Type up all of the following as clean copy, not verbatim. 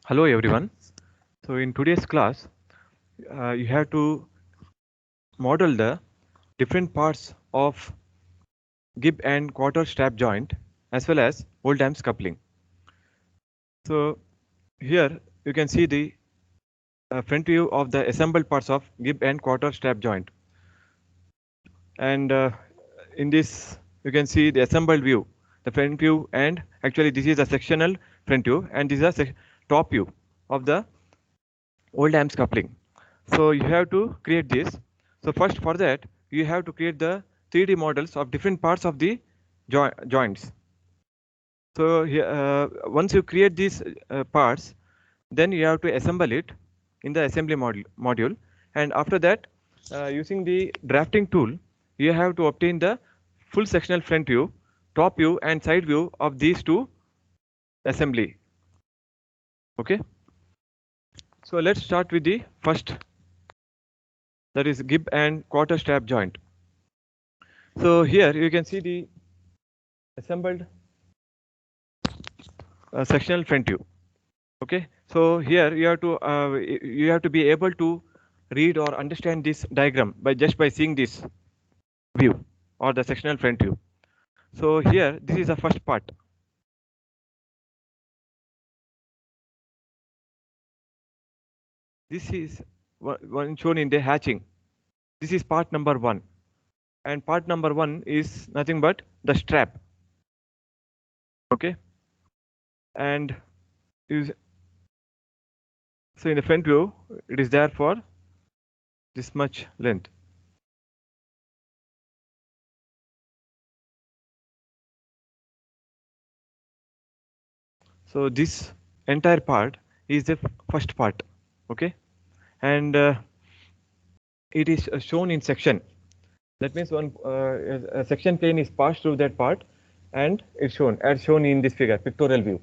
Hello everyone. So in today's class, you have to model the different parts of gib and quarter strap joint as well as Oldham's coupling. So here you can see the front view of the assembled parts of gib and quarter strap joint. And in this you can see the assembled view, the front view, and actually this is a sectional front view and this is a top view of the Oldham's coupling. So you have to create this. So first for that you have to create the 3D models of different parts of the joints. So here, once you create these parts, then you have to assemble it in the assembly module. And after that, using the drafting tool, you have to obtain the full sectional front view, top view, and side view of these two assembly. Okay. So let's start with the first, that is gib and quarter strap joint. So here you can see the assembled sectional front view. Okay, so here you have to be able to read or understand this diagram by just by seeing this view or the sectional front view. So here this is the first part. This is one shown in the hatching. This is part number 1, and part number 1 is nothing but the strap. Okay, and is so in the front view it is there for this much length. So this entire part is the first part. Okay, and it is shown in section. That means one a section plane is passed through that part, and it's shown as shown in this figure, pictorial view.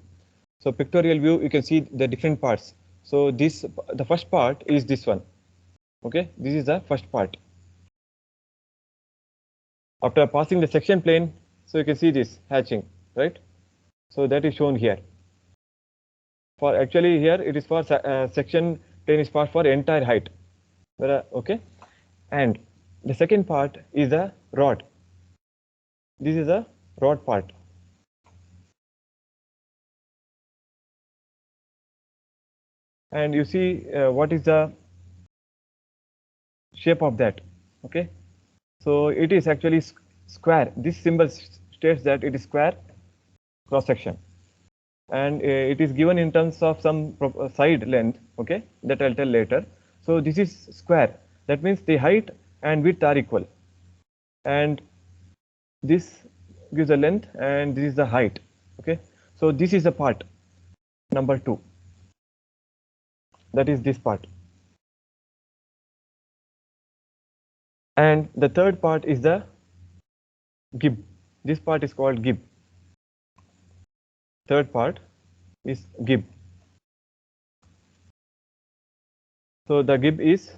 So pictorial view, you can see the different parts. So this, the first part is this one. Okay, this is the first part. After passing the section plane, so you can see this hatching, right? So that is shown here. For actually here it is for section plane is passed for entire height. Okay, and the second part is the rod. This is a rod part. And you see what is the shape of that. Okay, so it is actually square. This symbol states that it is square cross section, and it is given in terms of some side length. Okay, that I'll tell later. So this is square. That means the height and width are equal, and this gives the length, and this is the height. Okay, so this is the part number 2. That is this part. And the third part is the gib. This part is called gib. Third part is gib. So the gib is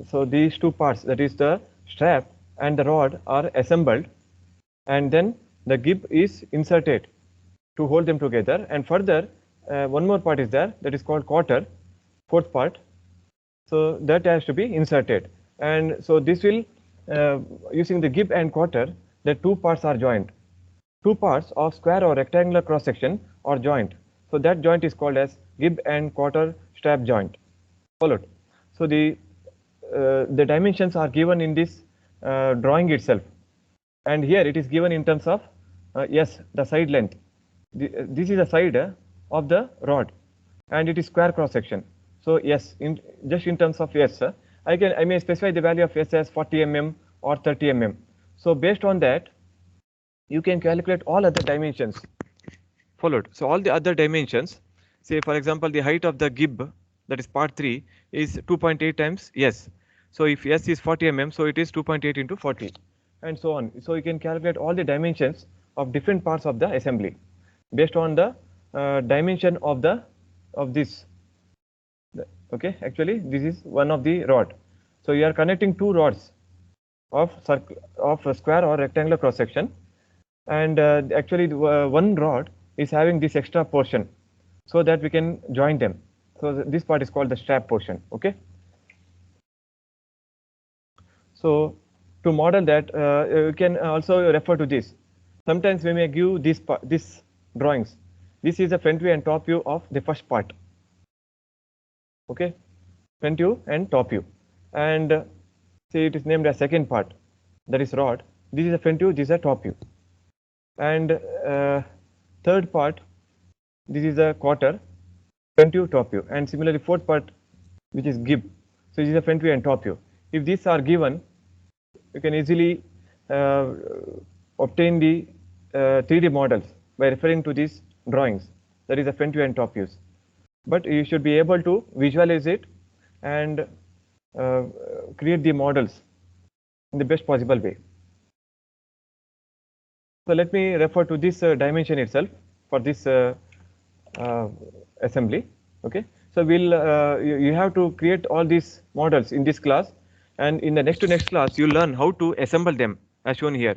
so these two parts, that is the strap and the rod, are assembled, and then the gib is inserted to hold them together. And further one more part is there, that is called quarter, fourth part. So that has to be inserted, and so this will using the gib and quarter, the two parts are joined. Two parts of square or rectangular cross section are joined. So that joint is called as gib and quarter strap joint. Followed. So the dimensions are given in this drawing itself, and here it is given in terms of yes, the side length. This is the side of the rod, and it is square cross section. So yes, just in terms of yes, I may specify the value of S as 40 mm or 30 mm. So based on that, you can calculate all other dimensions. Followed. So all the other dimensions, say for example the height of the gib, that is part 3, is 2.8 times S. So if S is 40 mm, so it is 2.8 into 40, and so on. So you can calculate all the dimensions of different parts of the assembly based on the dimension of this. Okay, actually this is one of the rod. So you are connecting two rods of a square or rectangular cross section, and actually one rod is having this extra portion. so that we can join them. So this part is called the strap portion. Okay. So to model that, you can also refer to this. Sometimes we may give this drawings. This is the front view and top view of the first part. Okay, front view and top view, and say it is named as second part, that is rod. This is a front view, this is a top view, and third part, this is a quarter, front view, top view, and similarly fourth part, which is gib. So this is a front view and top view. If these are given, you can easily obtain the 3D models by referring to these drawings, that is the front view and top views. But you should be able to visualize it and create the models in the best possible way. So let me refer to this dimension itself for this assembly. Okay, so you have to create all these models in this class, and in the next to next class you learn how to assemble them as shown here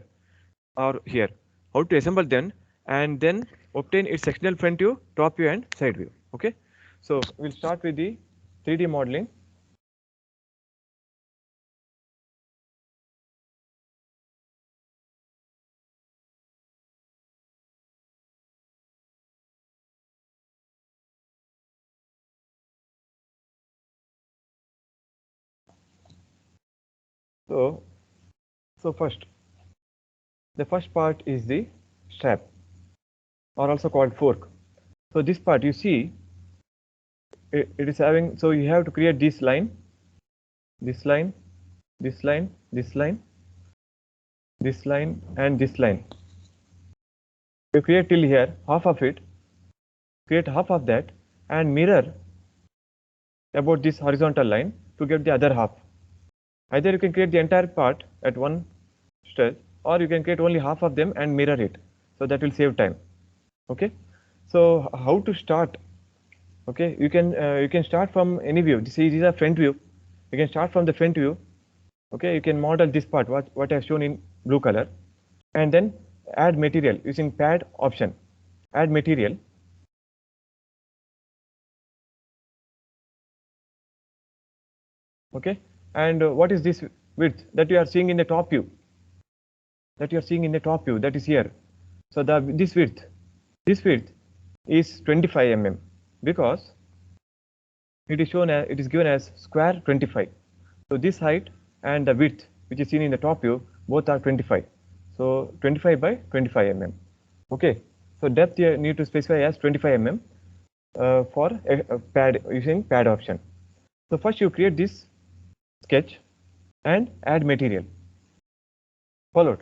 or here, how to assemble them and then obtain its sectional front view, top view and side view. Okay, so we'll start with the 3D modeling. So first, the first part is the strap, or also called fork. So this part you see, it is having, so you have to create this line, this line, this line, this line, this line and this line. You create till here, half of it, create half of that and mirror about this horizontal line to get the other half. Either you can create the entire part at one stretch, or you can create only half of them and mirror it. So that will save time. Okay. So how to start? Okay, you can start from any view. This is a front view. You can start from the front view. Okay, you can model this part, what I have shown in blue color, and then add material using pad option. Add material. Okay, and what is this width that you are seeing in the top view? That you are seeing in the top view, that is here. So this width is 25 mm because it is shown as, it is given as square 25. So this height and the width which is seen in the top view both are 25. So 25 by 25 mm. Okay. So depth you need to specify as 25 mm for a pad using pad option. So first you create this sketch and add material. Followed.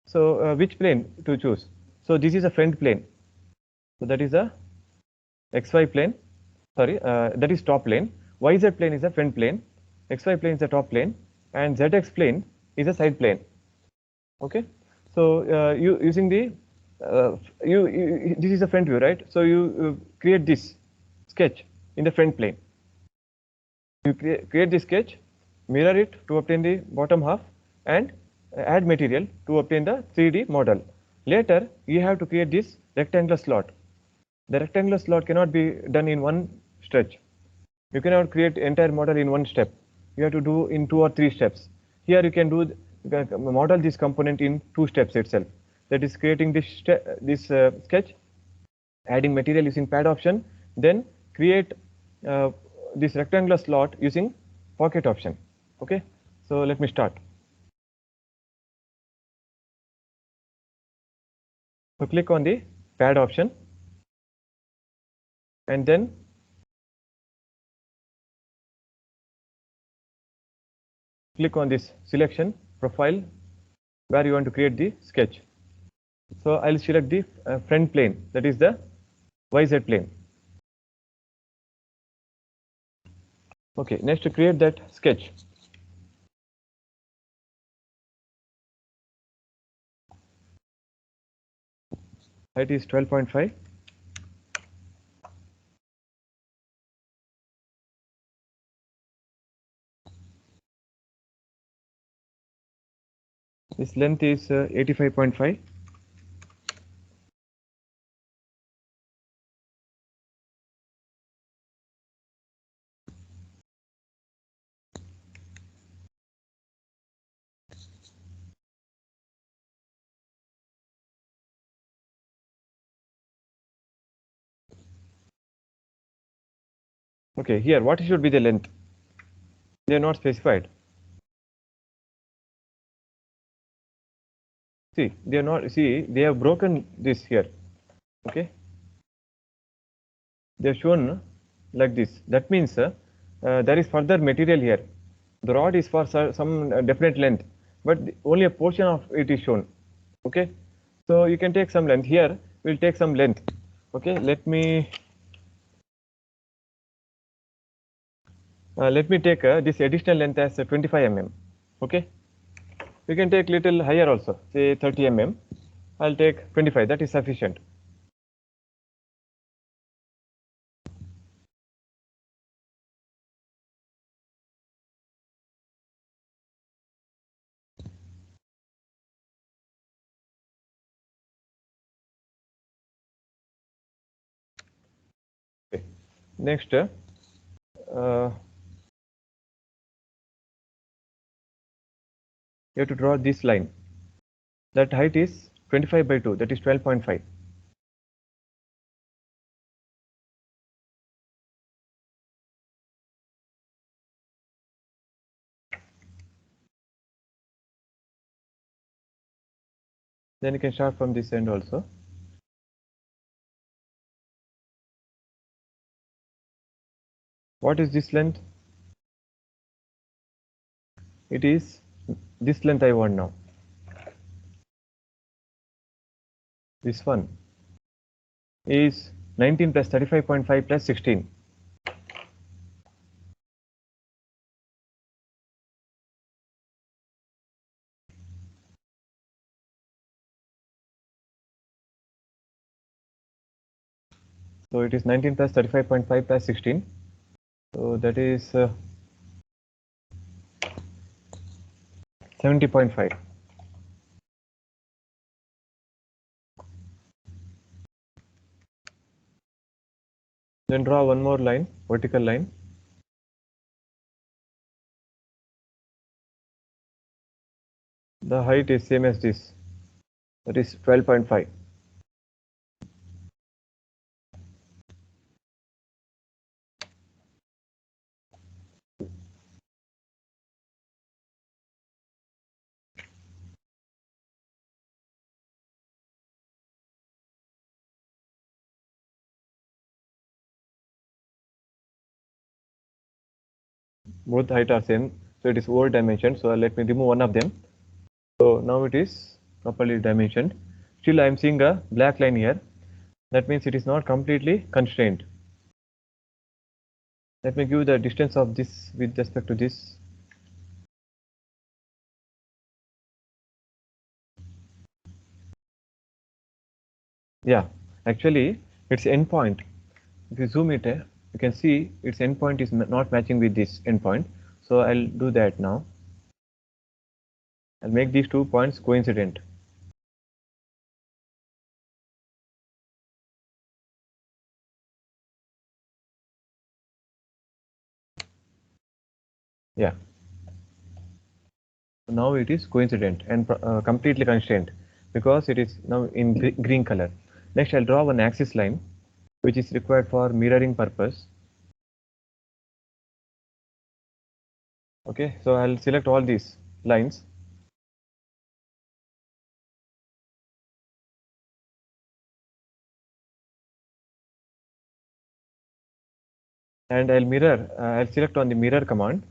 So which plane to choose? So this is a front plane. So that is a XY plane. Sorry, that is top plane. YZ plane is a front plane. XY plane is the top plane, and ZX plane is a side plane. Okay. So you using the this is a front view, right? So you create this sketch in the front plane. You create this sketch, mirror it to obtain the bottom half, and add material to obtain the 3D model. Later, you have to create this rectangular slot. The rectangular slot cannot be done in one stretch. You cannot create entire model in one step. You have to do in 2 or 3 steps. Here you can do model this component in 2 steps itself. That is creating this sketch, adding material using pad option, then create this rectangular slot using pocket option. Okay, so let me start. So click on the pad option and then click on this selection profile where you want to create the sketch. So I'll select the front plane, that is the YZ plane. Okay, next to create that sketch. Height is 12.5. This length is 85.5. Okay, here what should be the length? They are not specified. See, they are not. See, they have broken this here. Okay, they are shown like this. That means there is further material here. The rod is for some definite length, but only a portion of it is shown. Okay, so you can take some length here. We'll take some length. Okay, let me take this additional length as 25 mm. Okay, you can take little higher also, say 30 mm. I'll take 25. That is sufficient. Okay. Next, you have to draw this line. That height is 25 by 2. That is 12.5. Then you can start from this end also. What is this length? It is this length I want now. This one is 19 plus 35.5 plus 16. So it is 19 plus 35.5 plus 16. So that is 70.5. Then draw one more line, vertical line. The height is same as this. That is 12.5. Both height are same, so it is over dimensioned. So let me remove one of them. So now it is properly dimensioned. Still I am seeing a black line here. That means it is not completely constrained. Let me give the distance of this with respect to this. Yeah, actually its endpoint. If you zoom it, you can see its endpoint is not matching with this endpoint. So I'll do that now. I'll make these 2 points coincident. Yeah. Now it is coincident and completely constrained because it is now in green color. Next, I'll draw one axis line which is required for mirroring purpose. Okay, so I'll select all these lines. And I'll mirror, I'll select on the mirror command.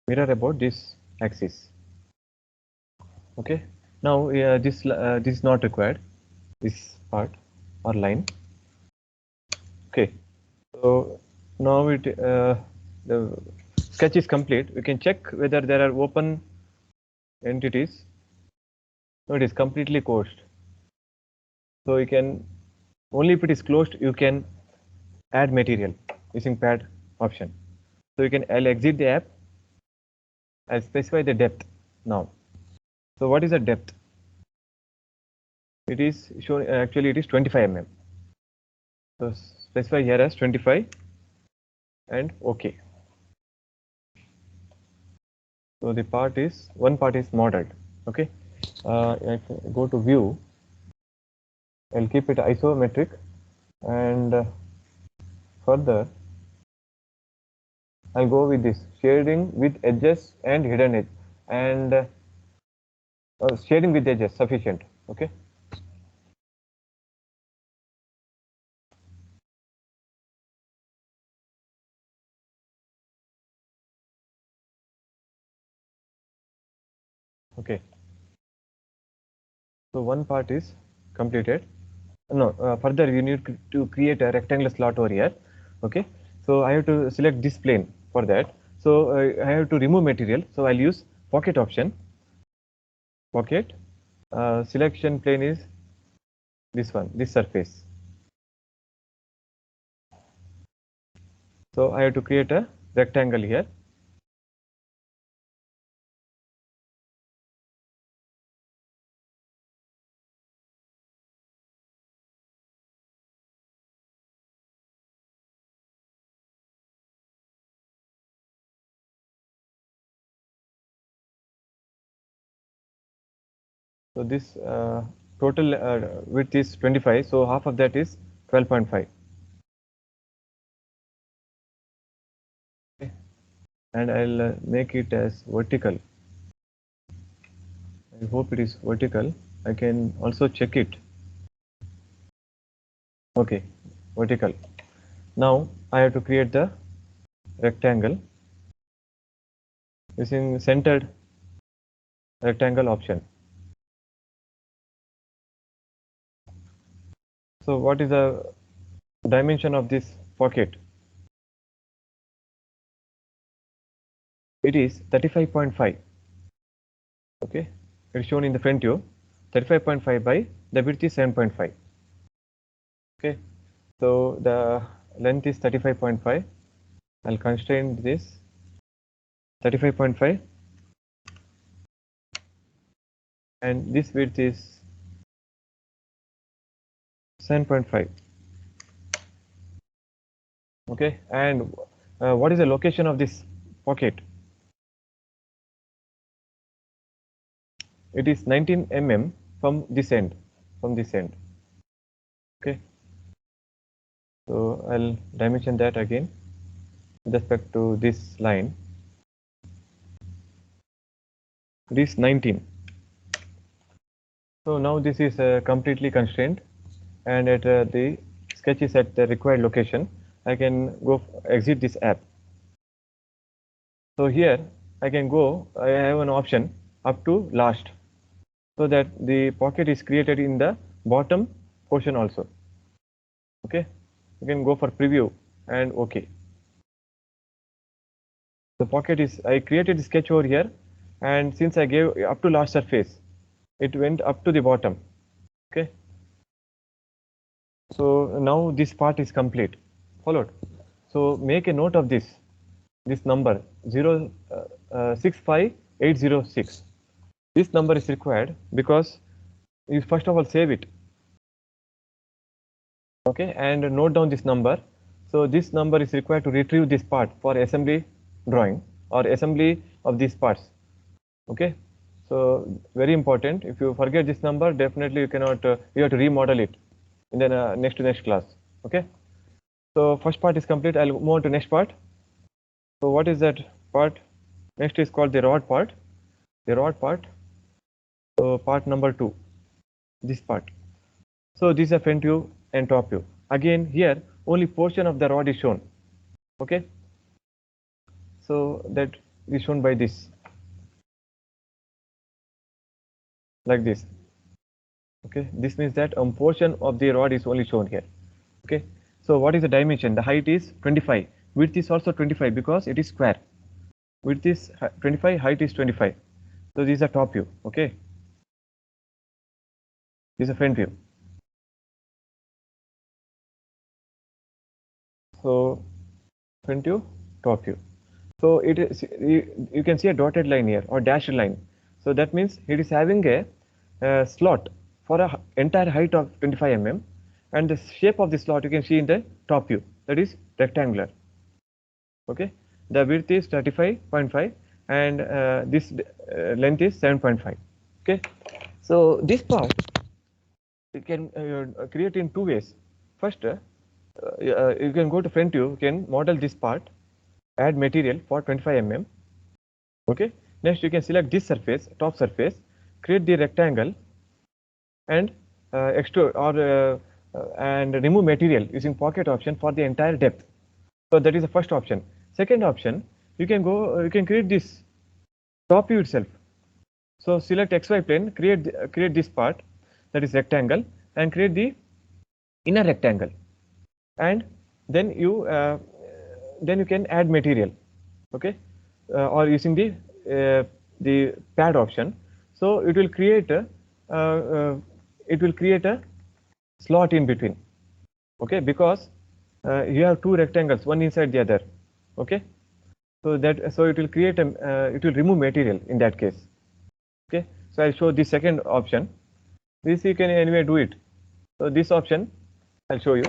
Mirror about this axis. Okay, now this is not required, this part or line. Okay, so now the sketch is complete. We can check whether there are open entities. No, it is completely closed. So you can, only if it is closed, you can add material using pad option. So you can, I'll exit the app. I'll specify the depth now. So what is the depth? It is shown, actually it is 25 mm. So specify here as 25 and OK. So the part is, one part is modeled. Okay. If I go to view, I'll keep it isometric, and further I'll go with this shading with edges and hidden edge, and shading with edges sufficient. Okay. Okay. So one part is completed. No, further you need to create a rectangular slot over here. Okay. So I have to select this plane for that. So I have to remove material. So I'll use pocket option. Pocket. Selection plane is this one, this surface. So I have to create a rectangle here. So this total width is 25. So half of that is 12.5. Okay. And I'll make it as vertical. I hope it is vertical. I can also check it. Okay, vertical. Now I have to create the rectangle using centered rectangle option. So what is the dimension of this pocket? It is 35.5. Okay, it's shown in the front view. 35.5 by the width is 7.5. Okay, so the length is 35.5. I'll constrain this 35.5, and this width is 7.5. Okay, and what is the location of this pocket? It is 19 mm from this end, Okay, so I'll dimension that again with respect to this line. It is 19. So now this is completely constrained, and at the sketch is at the required location. I can go exit this app. So here I can go. I have an option up to last, so that the pocket is created in the bottom portion also. Okay, you can go for preview and OK. The pocket is, I created the sketch over here, and since I gave up to last surface, it went up to the bottom. Okay, so now this part is complete. Followed. So make a note of this number 65806. This number is required because you first of all save it. Okay, and note down this number. So this number is required to retrieve this part for assembly drawing or assembly of these parts. Okay, so very important. If you forget this number, definitely you cannot. You have to remodel it in the next class. Okay, so first part is complete. I'll move on to next part. So what is that part? Next is called the rod part. The rod part. So part number 2. This part. So this is a front view and top view. Again here only portion of the rod is shown. Okay. So that is shown by this. Like this. Okay, this means that a portion of the rod is only shown here. Okay, so what is the dimension? The height is 25, width is also 25 because it is square. Width is 25, height is 25. So this is a top view. Okay, this is a front view. So front view, top view. So it is, you can see a dotted line here or dashed line. So that means it is having a slot for a entire height of 25 mm, and the shape of the slot you can see in the top view, that is rectangular. Okay, the width is 35.5 and this length is 7.5. Okay, so this part you can create in two ways. First, you can go to front view, you can model this part, add material for 25 mm. Okay. Next, you can select this surface, top surface, create the rectangle, and extrude or and remove material using pocket option for the entire depth. So that is the first option. Second option, you can go, you can create this top view itself. So select XY plane, create this part, that is rectangle, and create the inner rectangle, and then you can add material, okay, or using the pad option. So it will create a slot in between, okay, because you have two rectangles, one inside the other, okay. So it will create it will remove material in that case, okay. So I'll show the second option. This you can anyway do it. So this option I'll show you.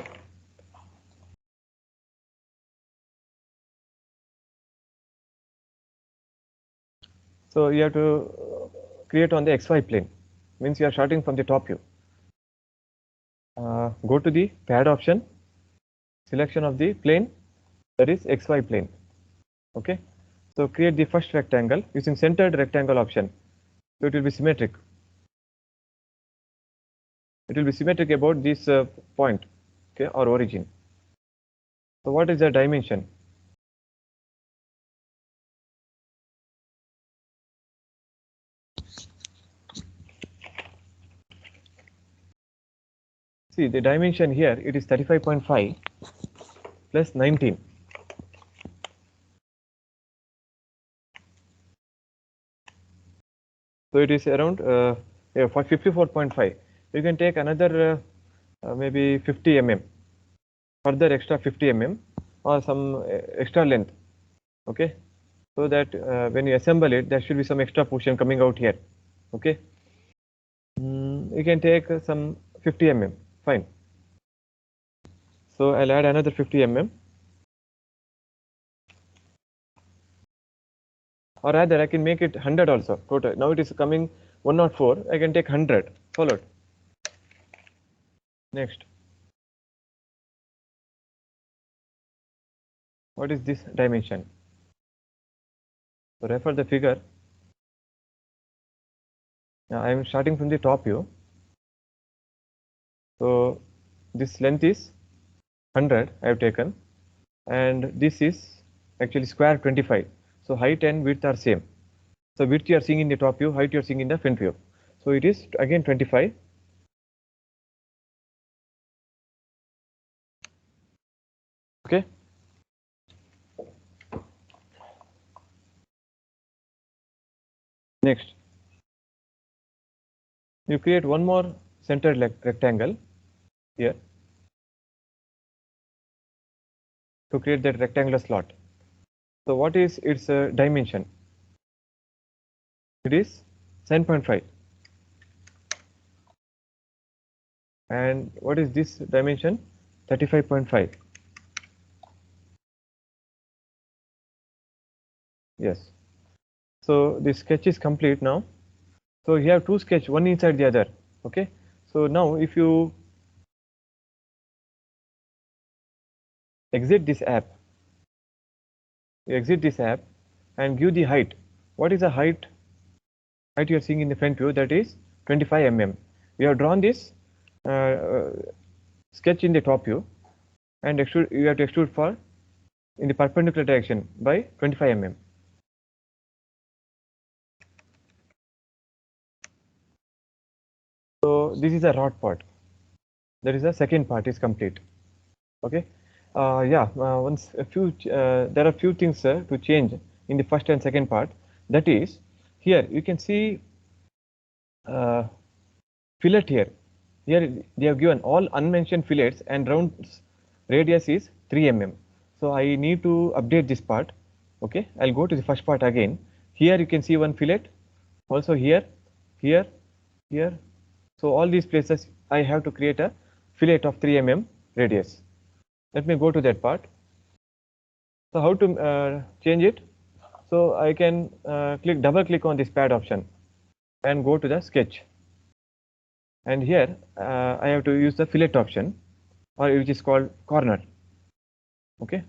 So you have to create on the XY plane, means you are starting from the top view. Go to the pad option, selection of the plane, that is XY plane, okay. So create the first rectangle using centered rectangle option. So it will be symmetric. It will be symmetric about this point, okay, or origin. So what is the dimension? See the dimension here, it is 35.5 plus 19. So it is around yeah, for 54.5. You can take another maybe 50 mm, further extra 50 mm or some extra length, okay. So that when you assemble it, there should be some extra portion coming out here, okay. You can take some 50 mm, fine. So I'll add another 50 mm, or rather I can make it 100 also total. Now it is coming 104. I can take 100. Followed. Next, what is this dimension? So refer the figure. Now I am starting from the top view. So this length is 100 I have taken, and this is actually square 25. So height and width are same. So width you are seeing in the top view, height you are seeing in the front view. So it is again 25. Okay. Next, you create one more centered rectangle here to create that rectangular slot. So what is its dimension? It is 7.5. And what is this dimension? 35.5. Yes. So the sketch is complete now. So you have two sketch, one inside the other. Okay. So now if you exit this app, and give the height. What is the height? Height you are seeing in the front view, that is 25 mm. We have drawn this sketch in the top view, and you have to extrude for in the perpendicular direction by 25 mm. So this is a rod part. That is the second part is complete. Okay. Yeah. There are few things to change in the first and second part. That is, here you can see fillet here. Here they have given all unmentioned fillets and round radius is 3 mm. So I need to update this part. Okay. I'll go to the first part again. Here you can see one fillet. Also here, here, here. So all these places I have to create a fillet of 3 mm radius. Let me go to that part. So how to change it? So I can double click on this pad option and go to the sketch. and here I have to use the fillet option, or which is called corner. Okay,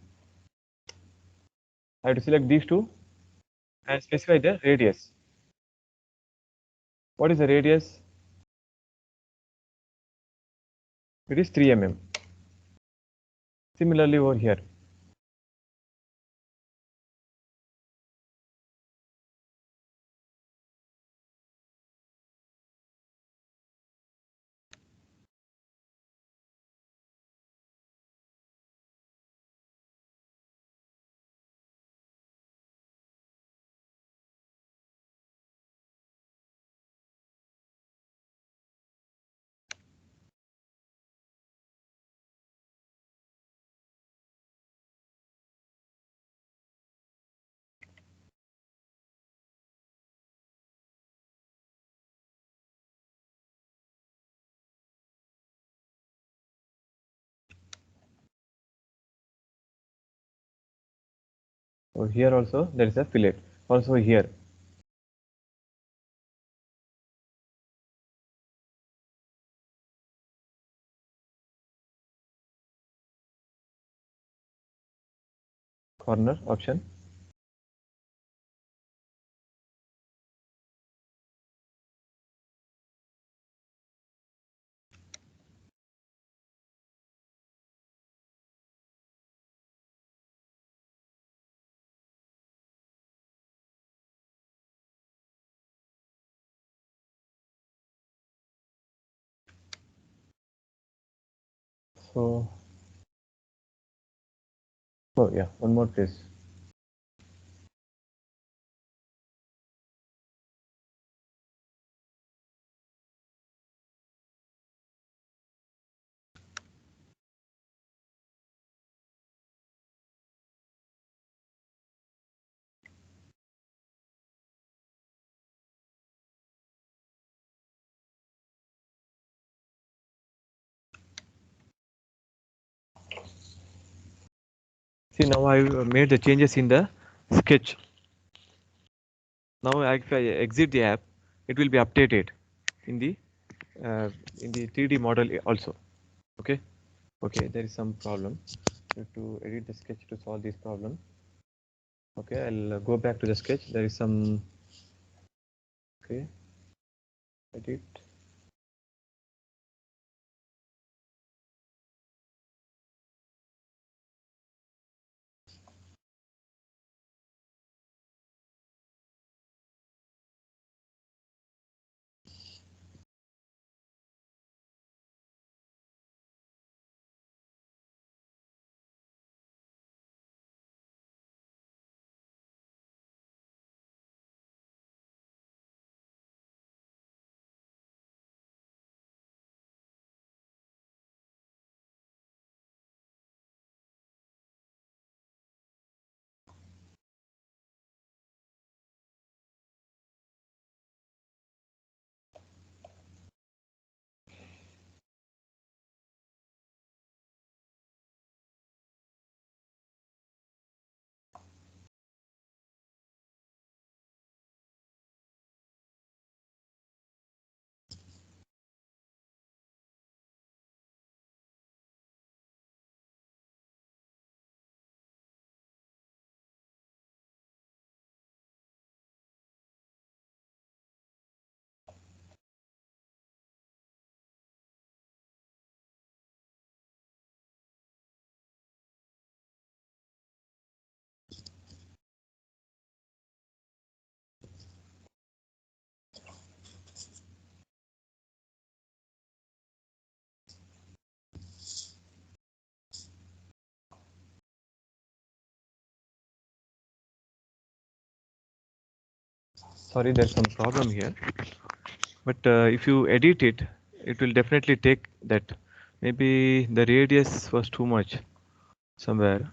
I have to select these two and specify the radius. What is the radius? It is 3 mm. Similarly over here. So here also there is a fillet. Also here. Corner option. So, oh yeah, one more place. See, now I made the changes in the sketch. Now if I exit the app, it will be updated in the uh, 3D model also. Okay. Okay, there is some problem. You have to edit the sketch to solve this problem. Okay, I'll go back to the sketch. There is some. Okay, edit. Sorry, there's some problem here. But if you edit it, it will definitely take that. Maybe the radius was too much somewhere.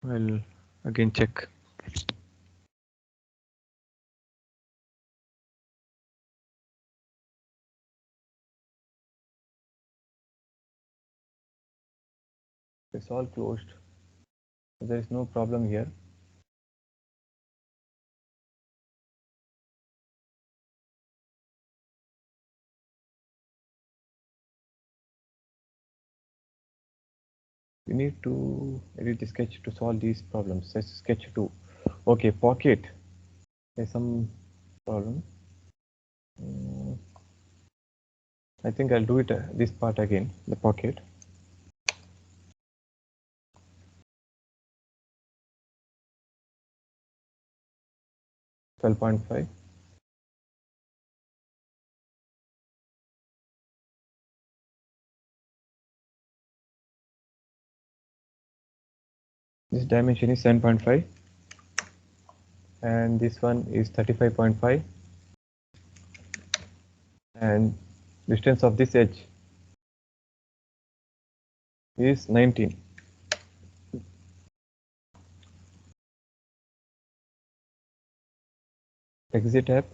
I'll again check. It's all closed. There is no problem here. We need to edit the sketch to solve these problems. Let's sketch 2. Okay, pocket. There's some problem. I think I'll do it this part again, the pocket. $12.5. This dimension is 7.5 and this one is 35.5 and distance of this edge is 19. Exit app.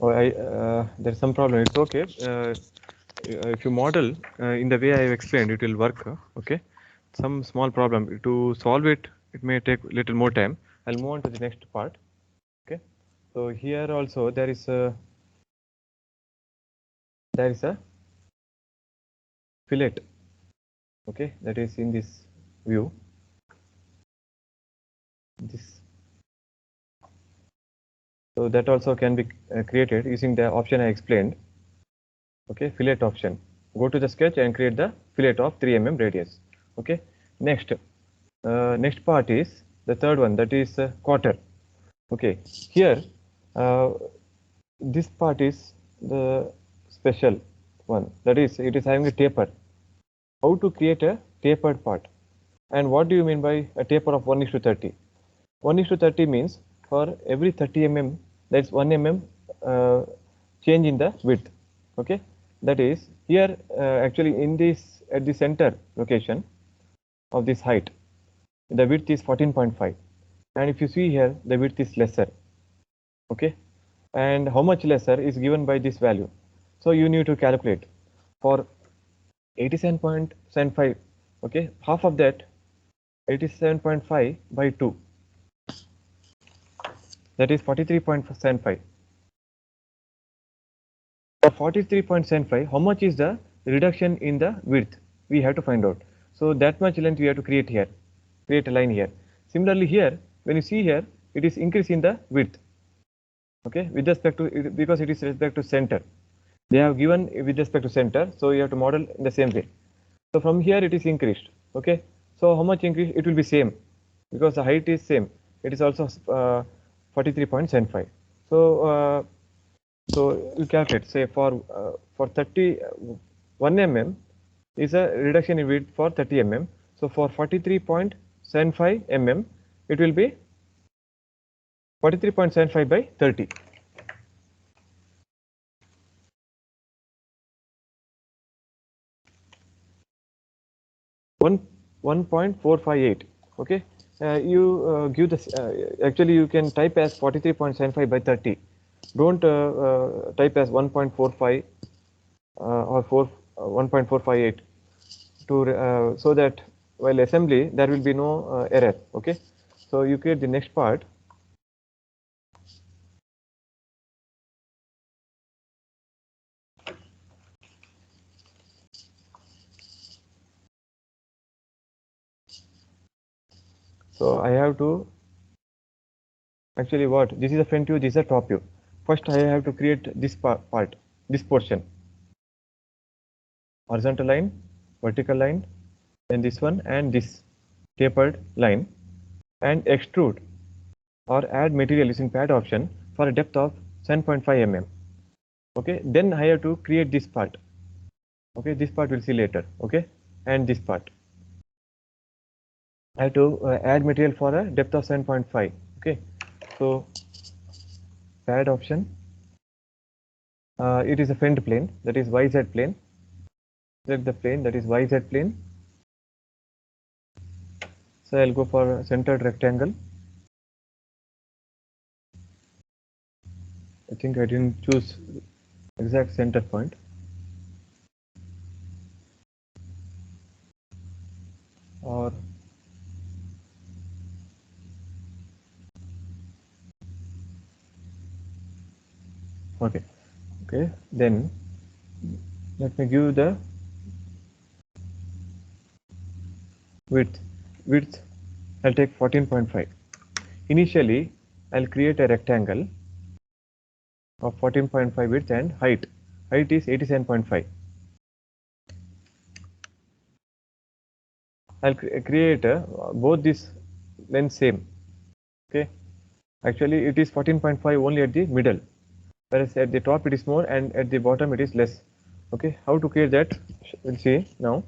Oh, there's some problem. It's okay. If you model in the way I have explained, it will work. Okay. Some small problem. To solve it, it may take a little more time. I'll move on to the next part. Okay. So here also there is a fillet. Okay, that is in this view. This. So that also can be created using the option I explained. Okay, fillet option. Go to the sketch and create the fillet of 3 mm radius. Okay. Next part is the third one, that is quarter. Okay, here this part is the special one, that is it is having a taper. How to create a tapered part, and what do you mean by a taper of 1:30? 1:30 means for every 30 mm, that's 1 mm change in the width. Okay, that is here actually in this at the center location of this height, the width is 14.5, and if you see here the width is lesser. Okay, and how much lesser is given by this value. So you need to calculate for 87.75. Okay, half of that 87.5 by 2, that is 43.75. For 43.75, how much is the reduction in the width? We have to find out. So that much length we have to create here, create a line here. Similarly here, when you see here, it is increase in the width. Okay, with respect to, because it is respect to center. They have given with respect to center, so you have to model in the same way. So from here it is increased. Okay, so how much increase? It will be same because the height is same. It is also 43.75. So so you calculate, say for 31 mm is a reduction in width for 30 mm. So for 43.75 mm, it will be 43.75 by 30. 1.458. Okay, you give this. Actually, you can type as 43.75 by 30. Don't type as 1.45 or 1.458 to so that while assembly there will be no error. Okay, so you create the next part. So I have to actually what, this is a front view, this is a top view. First I have to create this part, this portion, horizontal line, vertical line, then this one and this tapered line, and extrude or add material using pad option for a depth of 7.5 mm. Okay, then I have to create this part. Okay, this part we'll see later. Okay, and this part I have to add material for a depth of 7.5. Okay, so pad option, it is a front plane, that is YZ plane. Select the plane, that is YZ plane. So I'll go for centered rectangle. I think I didn't choose exact center point. Or okay, then let me give the width I'll take 14.5. Initially I'll create a rectangle of 14.5 width, and height is 87.5. I'll create both this length same. Okay, actually it is 14.5 only at the middle, whereas at the top it is more and at the bottom it is less. Okay, how to create that we'll see now.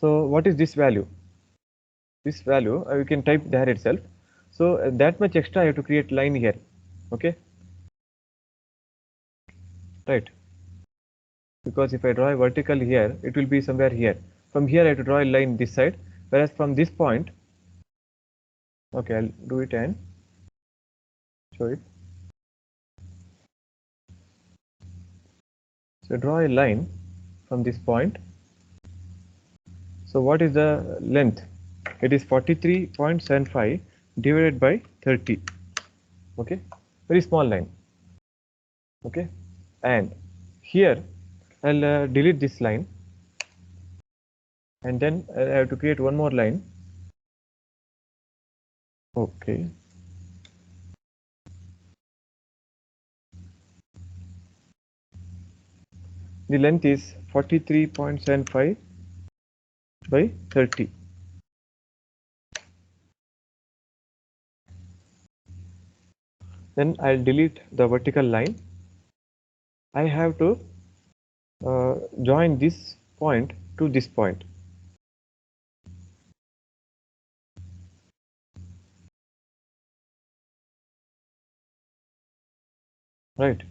So what is this value? This value you can type there itself. So that much extra I have to create line here. Okay, right, because if I draw a vertical here, it will be somewhere here. From here I have to draw a line this side, whereas from this point, okay, I'll do it and show it. So draw a line from this point. So what is the length? It is 43.75 divided by 30. Okay, very small line. Okay, and here I'll delete this line, and then I have to create one more line. Okay, the length is 43.75 by 30. Then I'll delete the vertical line. I have to join this point to this point. Right.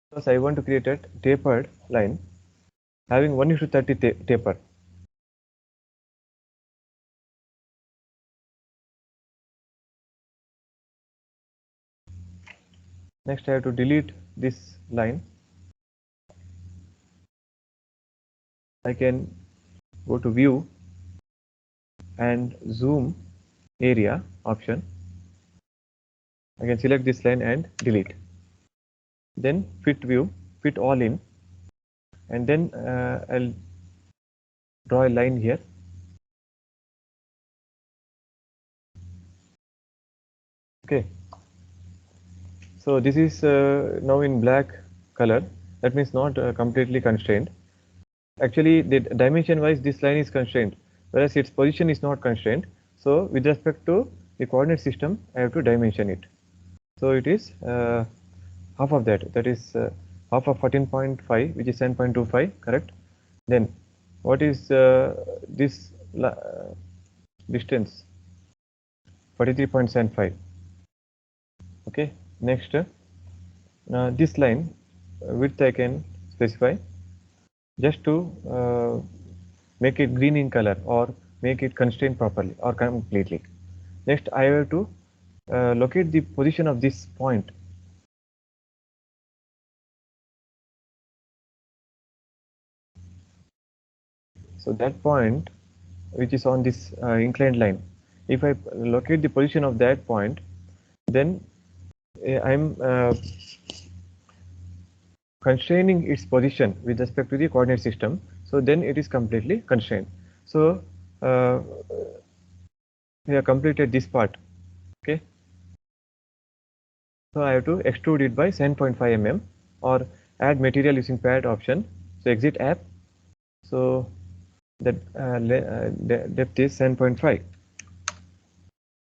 Because I want to create a tapered line having 1:30 taper. Next I have to delete this line. I can go to view and zoom area option. I can select this line and delete. Then fit view, fit all in, and then I'll draw a line here. Okay. So this is now in black color. That means not completely constrained. Actually, the dimension wise this line is constrained, whereas its position is not constrained. So with respect to the coordinate system, I have to dimension it. So it is half of that, that is half of 14.5, which is 10.25, correct? Then what is this distance? 43.75. Okay, next this line width I can specify just to make it green in color or make it constrained properly or completely. Next I have to locate the position of this point. So that point which is on this inclined line, if I locate the position of that point, then I'm constraining its position with respect to the coordinate system. So then it is completely constrained. So we have completed this part. Okay. So I have to extrude it by 7.5 mm or add material using pad option. So exit app. So that depth is 7.5.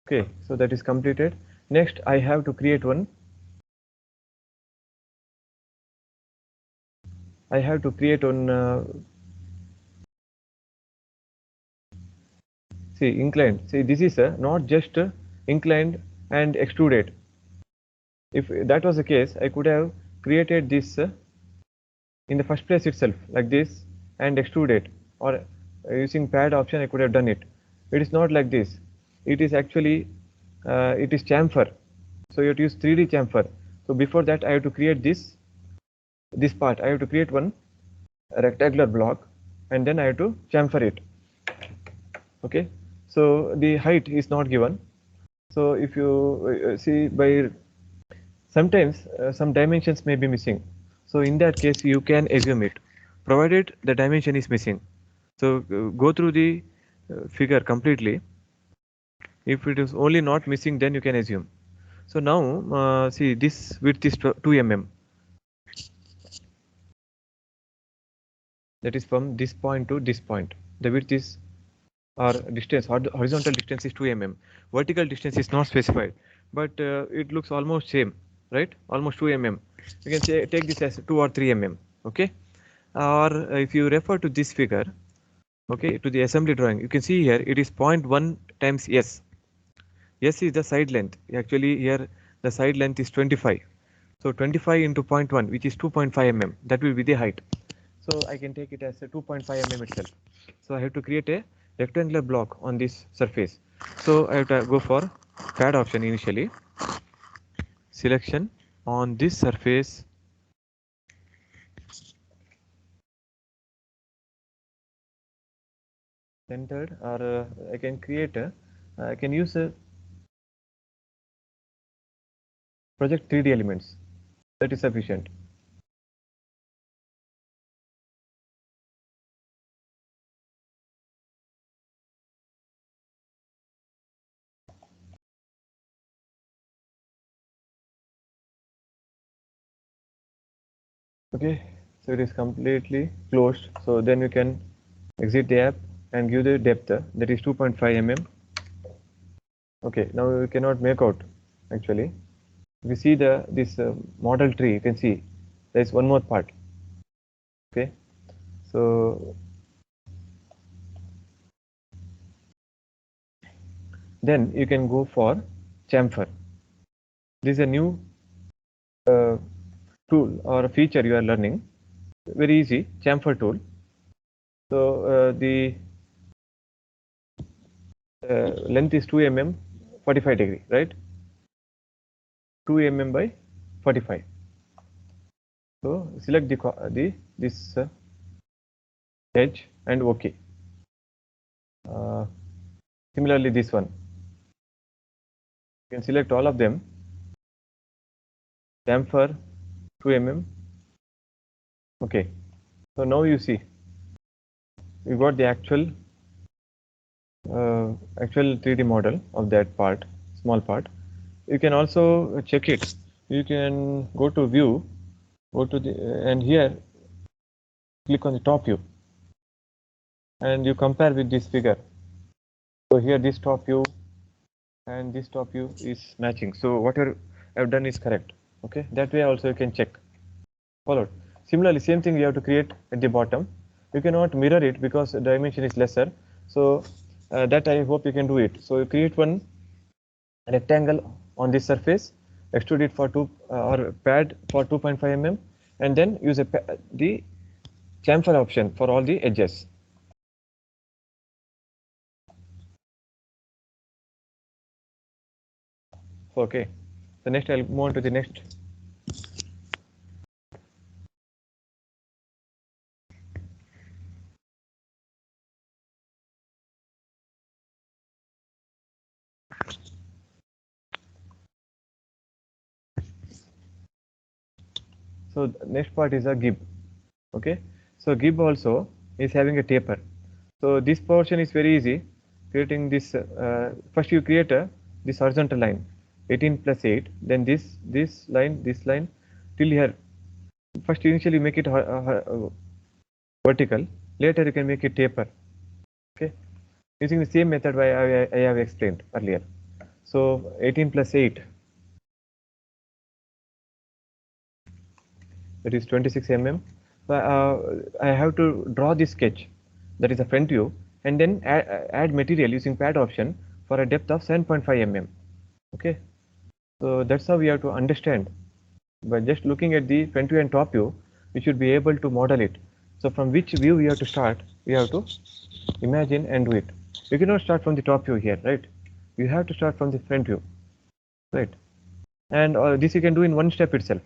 Okay, so that is completed. Next I have to create one. I have to create one see inclined. See, this is not just inclined and extruded. If that was the case, I could have created this in the first place itself like this and extruded, or using pad option I could have done it. It is not like this. It is actually it is chamfer. So you have to use 3D chamfer. So before that I have to create this part. I have to create one rectangular block and then I have to chamfer it. Okay, so the height is not given. So if you see, by sometimes some dimensions may be missing. So in that case you can assume it, provided the dimension is missing. So go through the figure completely. If it is only not missing, then you can assume. So now see, this width is 2 mm. That is from this point to this point. The width is, or distance, horizontal distance is 2 mm. Vertical distance is not specified, but it looks almost same, right? Almost 2 mm. You can say take this as 2 or 3 mm. Okay, or if you refer to this figure, okay, to the assembly drawing, you can see here it is 0.1 times s. S is the side length. Actually here the side length is 25. So 25 into 0.1, which is 2.5 mm. That will be the height. So I can take it as a 2.5 mm itself. So I have to create a rectangular block on this surface. So I have to go for pad option initially. Selection on this surface. Centered, or I can create a, I can use a project 3D elements. That is sufficient. Okay, so it is completely closed. So then you can exit the app and give the depth, that is 2.5 mm. Okay, now you cannot make out actually. If you see this model tree, you can see there is one more part. Okay, so then you can go for chamfer. This is a new tool or a feature you are learning. Very easy, chamfer tool. So the length is 2 mm, 45 degree, right? 2 mm by 45. So select this edge and OK. Similarly, this one, you can select all of them. Chamfer 2 mm. Okay. So now you see we got the actual 3D model of that part, small part. You can also check it. You can go to view, go to the and here click on the top view, and you compare with this figure. So here this top view and this top view is matching. So whatever I've done is correct. Okay, that way also you can check. Followed. Similarly, same thing you have to create at the bottom. You cannot mirror it because the dimension is lesser. So that I hope you can do it. So you create one rectangle on this surface, extrude it for or pad for 2.5 mm, and then use the chamfer option for all the edges. Okay. So next I'll move on to the next. So next part is a gib. Okay. So gib also is having a taper. So this portion is very easy. Creating this, first you create this horizontal line, 18 plus 8. Then this line till here. First initially make it vertical. Later you can make it taper. Okay. Using the same method I have explained earlier. So 18 plus 8, that is 26 mm. I have to draw this sketch, that is a front view, and then add material using pad option for a depth of 7.5 mm. Okay, so that's how we have to understand. By just looking at the front view and top view, we should be able to model it. So from which view we have to start? We have to imagine and do it. You cannot start from the top view here, right? You have to start from the front view, right? And this you can do in one step itself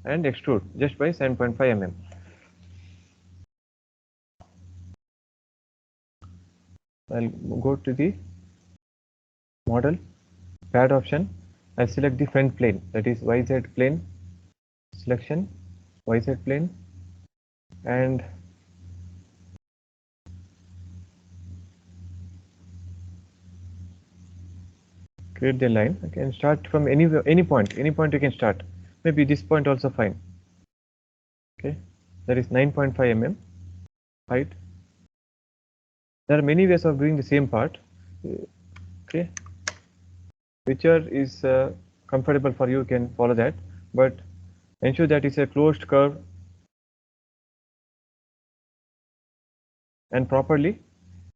and extrude just by 7.5 mm. I'll go to the model pad option. I'll select the front plane, that is YZ plane, selection YZ plane, and create the line. I can start from any point you can start. Maybe this point also fine. Okay, that is 9.5 mm height. There are many ways of doing the same part. Okay, whichever is comfortable for you can follow that, but ensure that it's a closed curve and properly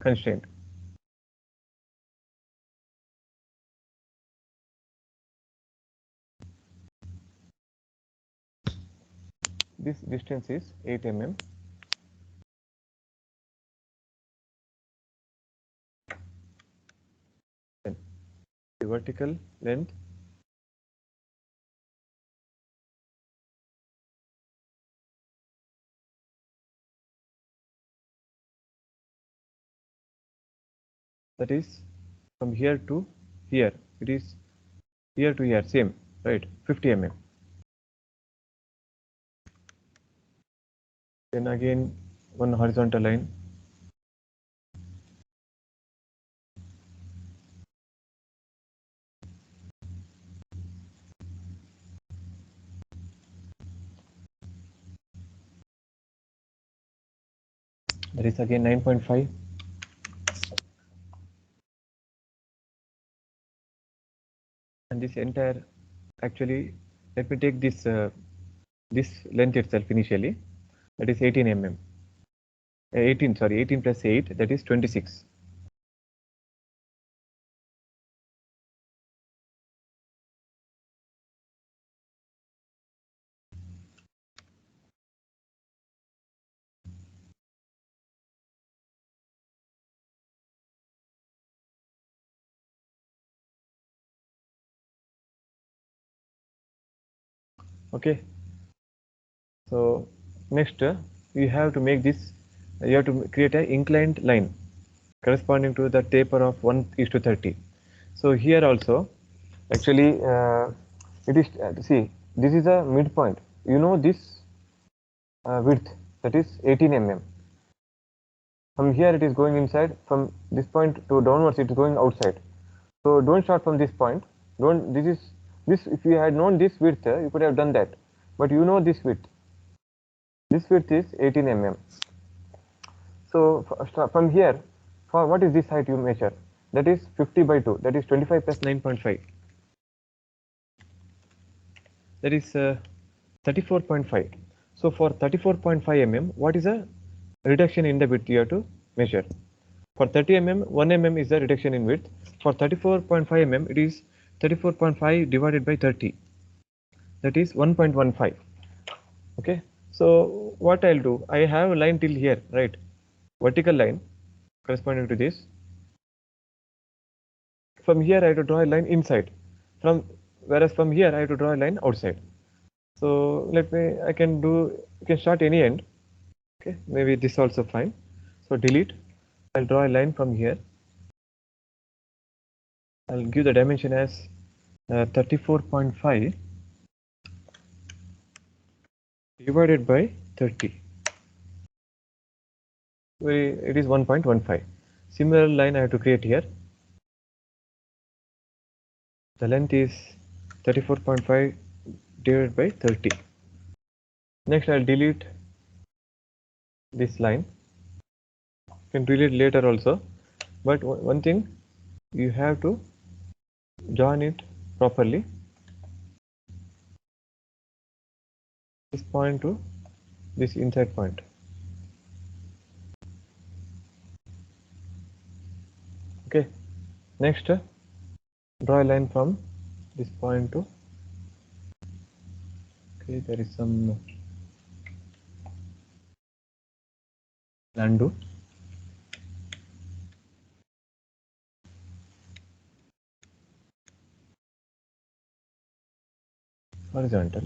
constrained. This distance is 8 mm. Then the vertical length that is from here to here. It is here to here, same, right? 50 mm. Then again one horizontal line. That is again 9.5. And this entire, actually, let me take this length itself initially. That is 18 mm. 18 plus 8, that is 26. Okay, so next you have to make this, you have to create an inclined line corresponding to the taper of 1:30. So here also, actually, it is, see, this is a midpoint. You know this width, that is 18 mm. From here it is going inside, from this point to downwards it is going outside. So don't start from this point. Don't, this, if you had known this width, you could have done that. But you know this width. This width is 18 mm. So from here, for what is this height you measure? That is 50 by 2. That is 25 plus 9.5. That is 34.5. So for 34.5 mm, what is a reduction in the width you have to measure? For 30 mm, 1 mm is the reduction in width. For 34.5 mm, it is 34.5 divided by 30. That is 1.15. Okay. So what I'll do, I have a line till here, right? Vertical line corresponding to this. From here I have to draw a line inside. Whereas from here I have to draw a line outside. So I can start any end. Okay, maybe this also fine. So delete. I'll draw a line from here. I'll give the dimension as 34.5 divided by 30. It is 1.15. Similar line I have to create here. The length is 34.5 divided by 30. Next I'll delete this line. You can delete later also, but one thing, you have to join it properly. This point to this inside point. Okay, next draw a line from this point to, okay, there is some undo. horizontal.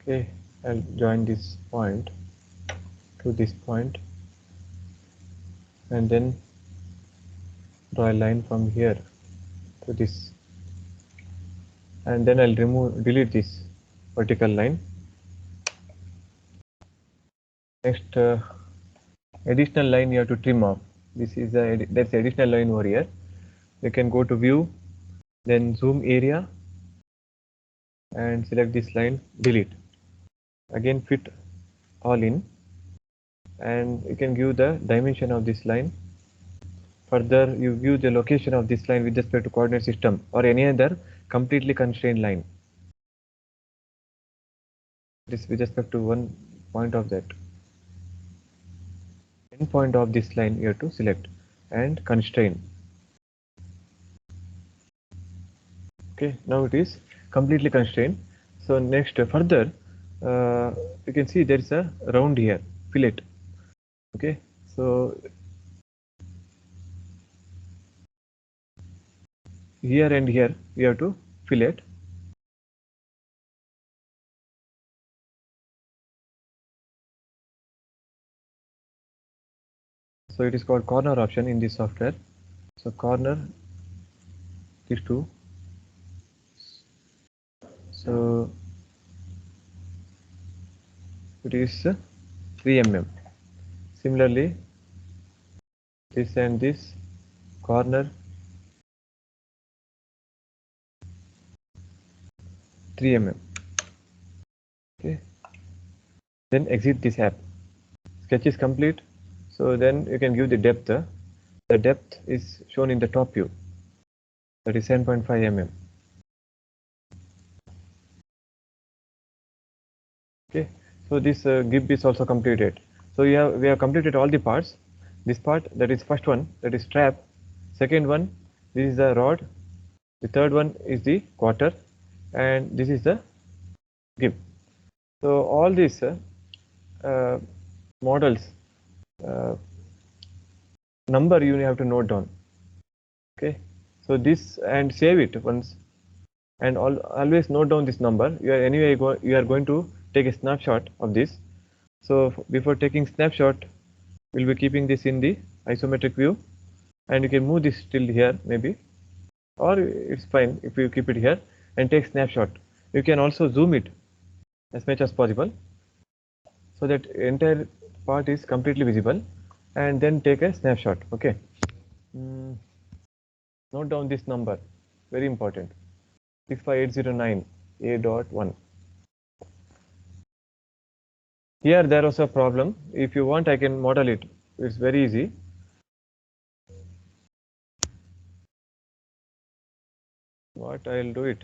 Okay, I'll join this point to this point and then draw a line from here to this, and then I'll delete this vertical line. Next, additional line you have to trim off. This is that's additional line over here. You can go to view, then zoom area, and select this line, delete. Again fit all in, and you can give the dimension of this line. Further, you view the location of this line with respect to coordinate system or any other completely constrained line. This with respect to one point of that. End point of this line you have to select and constrain. Okay, now it is completely constrained. So next, further, you can see there is a round here, fillet. Okay, so here and here you have to fillet. So it is called corner option in this software. So corner, these two. So it is 3 mm. Similarly, this and this corner 3 mm. Okay. Then exit this app. Sketch is complete. So then you can give the depth. The depth is shown in the top view. That is 7.5 mm. Okay. So this GIB is also completed. So we have completed all the parts. This part, that is first one, that is strap. Second one, this is the rod. The third one is the quarter, and this is the GIB. So all these models number you have to note down. Okay. So this, and save it once, and always note down this number. You are anyway you are going to take a snapshot of this. So before taking snapshot, we'll be keeping this in the isometric view, and you can move this till here maybe, or it's fine if you keep it here and take snapshot. You can also zoom it as much as possible so that entire part is completely visible, and then take a snapshot. Okay. Note down this number, very important, 65809 A.1. Here there was a problem. If you want, I can model it. It's very easy. What I'll do it.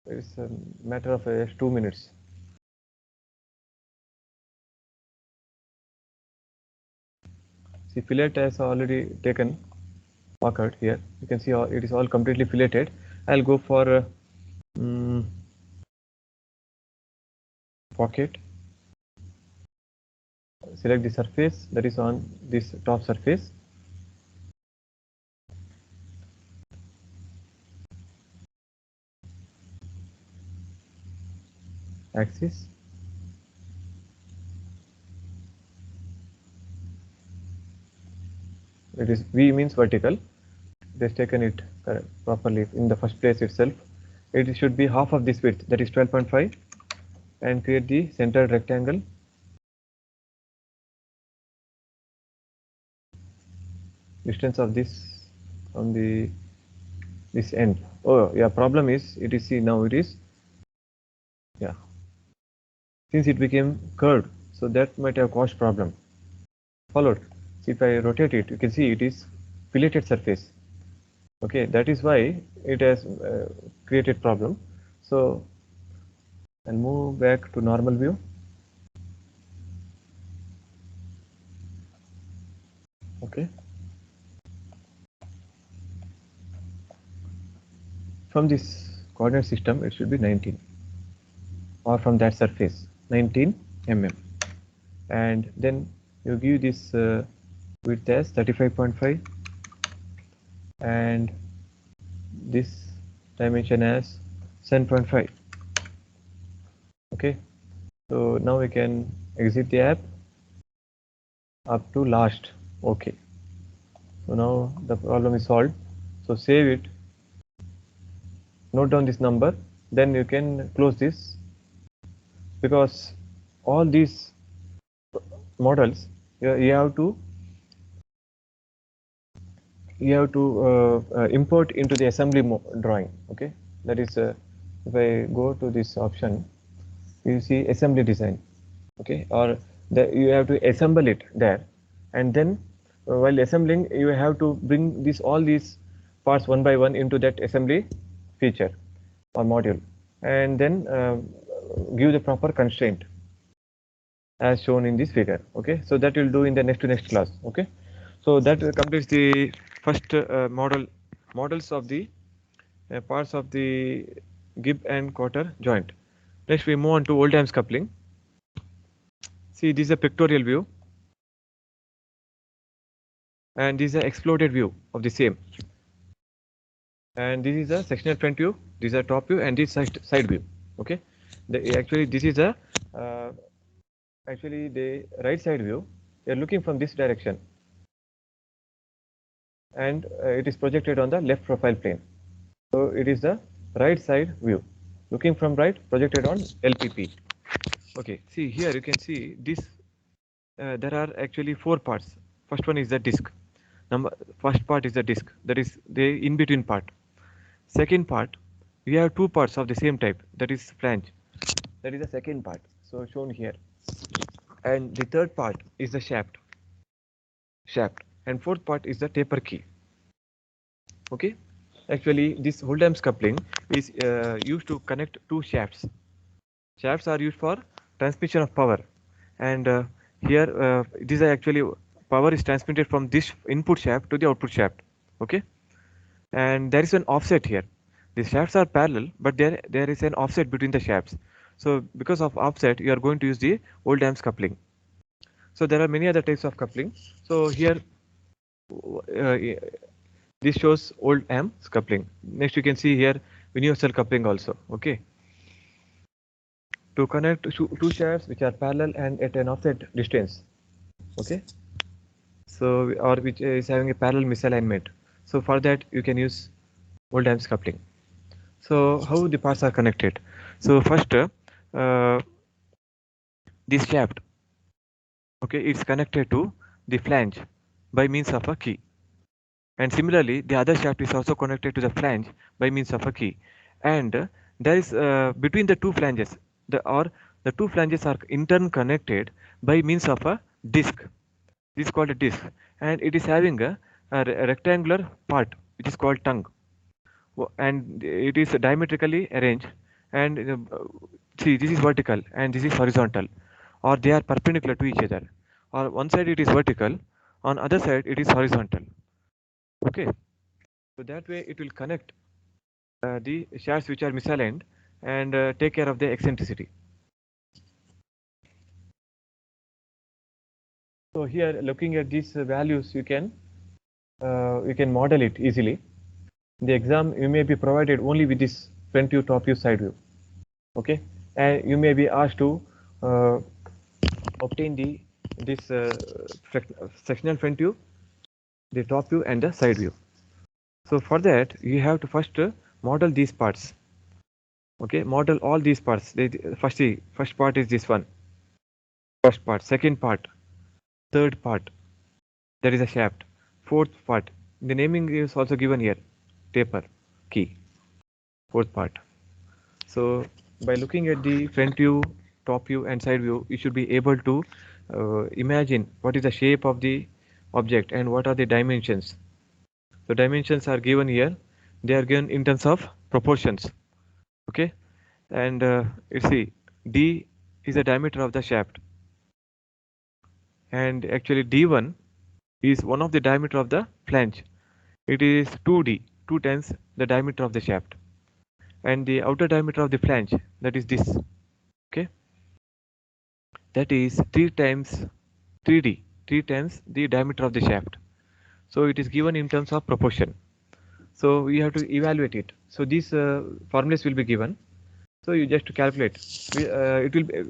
It's a matter of 2 minutes. See, fillet has already taken pocket here. You can see it is all completely filleted. I'll go for pocket. Select the surface that is on this top surface. Axis. It is V means vertical. It has taken it properly in the first place itself. It should be half of this width, that is 12.5, and create the centered rectangle. Distance of this from the this end. Oh, yeah, problem is, it is, see, now it is, yeah, since it became curved, so that might have caused problem. Followed. So if I rotate it, you can see it is filleted surface. Okay, that is why it has created problem. So I'll move back to normal view. Okay. From this coordinate system, it should be 19, or from that surface 19 mm, and then you give this width as 35.5 and this dimension as 7.5. Okay, so now we can exit the app up to last. Okay, so now the problem is solved. So save it, note down this number, then you can close this, because all these models you have to import into the assembly drawing. Okay, that is if I go to this option, you see assembly design. Okay, or you have to assemble it there, and then while assembling you have to bring all these parts one by one into that assembly feature or module, and then give the proper constraint as shown in this figure. Okay, so that we'll do in the next class. Okay, so that completes the first models of the parts of the gib and quarter joint. Next we move on to Oldham's coupling. See, this is a pictorial view, and this is an exploded view of the same, and this is a sectional front view, this is a top view, and this side view. Okay, actually this is a actually the right side view. You're looking from this direction, and it is projected on the left profile plane. So it is the right side view, looking from right, projected on LPP. Okay, see here you can see this. There are actually four parts. First one is the disc. First part is the disc, that is the in between part. Second part, we have two parts of the same type, that is flange. That is the second part, so shown here. And the third part is the shaft, and fourth part is the taper key. Okay, actually this Oldham's coupling is used to connect two shafts. Shafts are used for transmission of power, and here this is actually power is transmitted from this input shaft to the output shaft. Okay, and there is an offset here. The shafts are parallel, but there is an offset between the shafts. So because of offset, you are going to use the Oldham's coupling. So there are many other types of coupling. So here uh, this shows Oldham's coupling. Next you can see here universal coupling also. Okay, to connect two shafts which are parallel and at an offset distance. Okay, so or which is having a parallel misalignment. So for that you can use Oldham's coupling. So how the parts are connected? So first this shaft, okay, it's connected to the flange by means of a key, and similarly the other shaft is also connected to the flange by means of a key, and there is between the two flanges the two flanges are in turn connected by means of a disc. This is called a disc, and it is having a rectangular part which is called tongue. And it is diametrically arranged, and see, this is vertical and this is horizontal, or they are perpendicular to each other, or one side it is vertical, on other side it is horizontal. Okay, so that way it will connect the shafts which are misaligned and take care of the eccentricity. So here looking at these values, you can model it easily. In the exam you may be provided only with this front view, top view, side view. Okay, and you may be asked to uh, obtain this sectional front view, the top view, and the side view. So for that you have to first model these parts. Okay, model all these parts. First part is this one, first part. Second part, third part, there is a shaft. Fourth part, the naming is also given here, taper. key, fourth part. So by looking at the front view, top view and side view, you should be able to imagine what is the shape of the object and what are the dimensions. So dimensions are given here. They are given in terms of proportions. Okay, and you see D is the diameter of the shaft, and actually D1 is one of the diameter of the flange. It is 2D, 2 times the diameter of the shaft, and the outer diameter of the flange, that is this. Okay, that is 3 times 3D, 3 times the diameter of the shaft. So it is given in terms of proportion. So we have to evaluate it. So these formulas will be given. So you just calculate. It will be,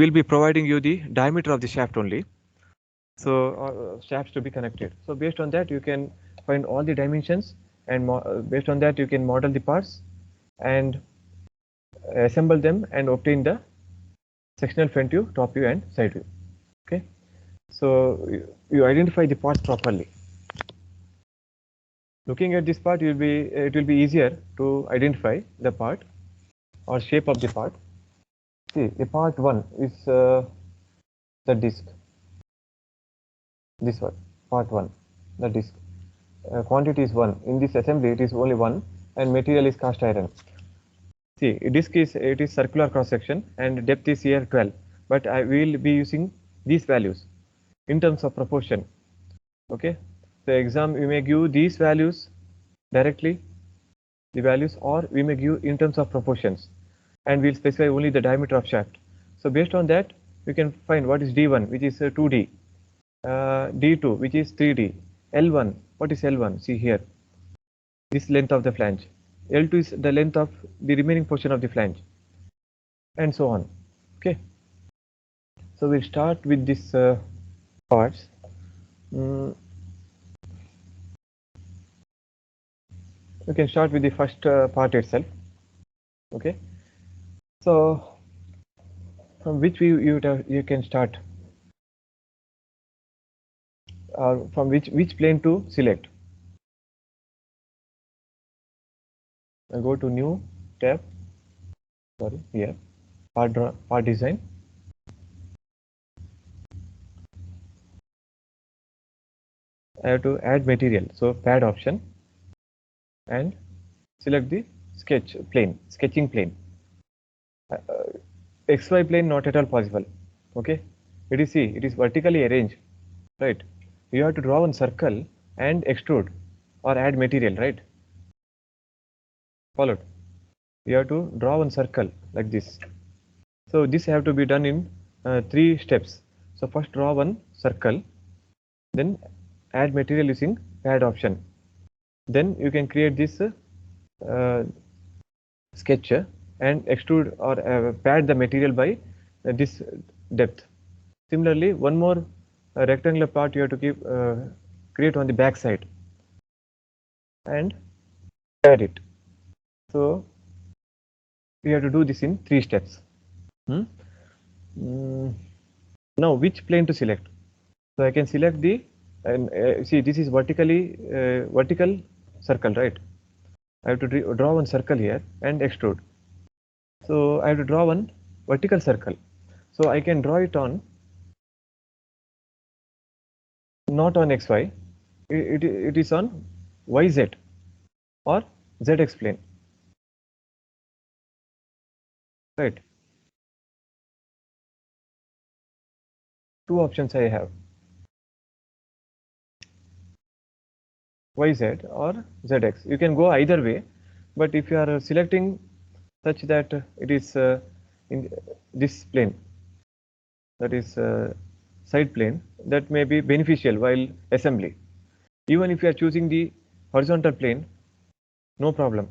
will be providing you the diameter of the shaft only. So shafts to be connected. So based on that, you can find all the dimensions, and based on that, you can model the parts and assemble them and obtain the sectional front view, top view, and side view. Okay. So you identify the parts properly. Looking at this part, it will be easier to identify the part or shape of the part. See, the part 1 is the disc. This one, part 1, the disc. Quantity is 1. In this assembly, it is only 1, and material is cast iron. See, disc is circular cross section, and depth is here 12. But I will be using these values in terms of proportion. Okay. So exam, we may give these values directly, the values, or we may give in terms of proportions, and we'll specify only the diameter of shaft. So based on that, we can find what is D1, which is 2D, D2, which is 3D, L1, what is L1? See here, this length of the flange. L2 is the length of the remaining portion of the flange, and so on. Okay. So we'll start with this parts. We can start with the first part itself. Okay. So from which view you can start, from which plane to select. I go to new tab. Sorry, here part design. I have to add material. So pad option and select the sketching plane. XY plane not at all possible. Okay. It is vertically arranged, right? You have to draw one circle and extrude or add material, right? Followed. You have to draw one circle like this. So this have to be done in 3 steps. So first draw one circle, then add material using pad option. Then you can create this sketch and extrude or pad the material by this depth. Similarly, one more rectangular part you have to create on the back side and pad it. So we have to do this in 3 steps. Now which plane to select? So I can select the, and see, this is vertical circle, right? I have to draw one circle here and extrude. So I have to draw one vertical circle. So I can draw it on, not on XY, it is on YZ or ZX plane, right? 2 options I have, YZ or ZX. You can go either way, but if you are selecting such that it is in this plane, that is side plane, that may be beneficial while assembly. Even if you are choosing the horizontal plane, no problem.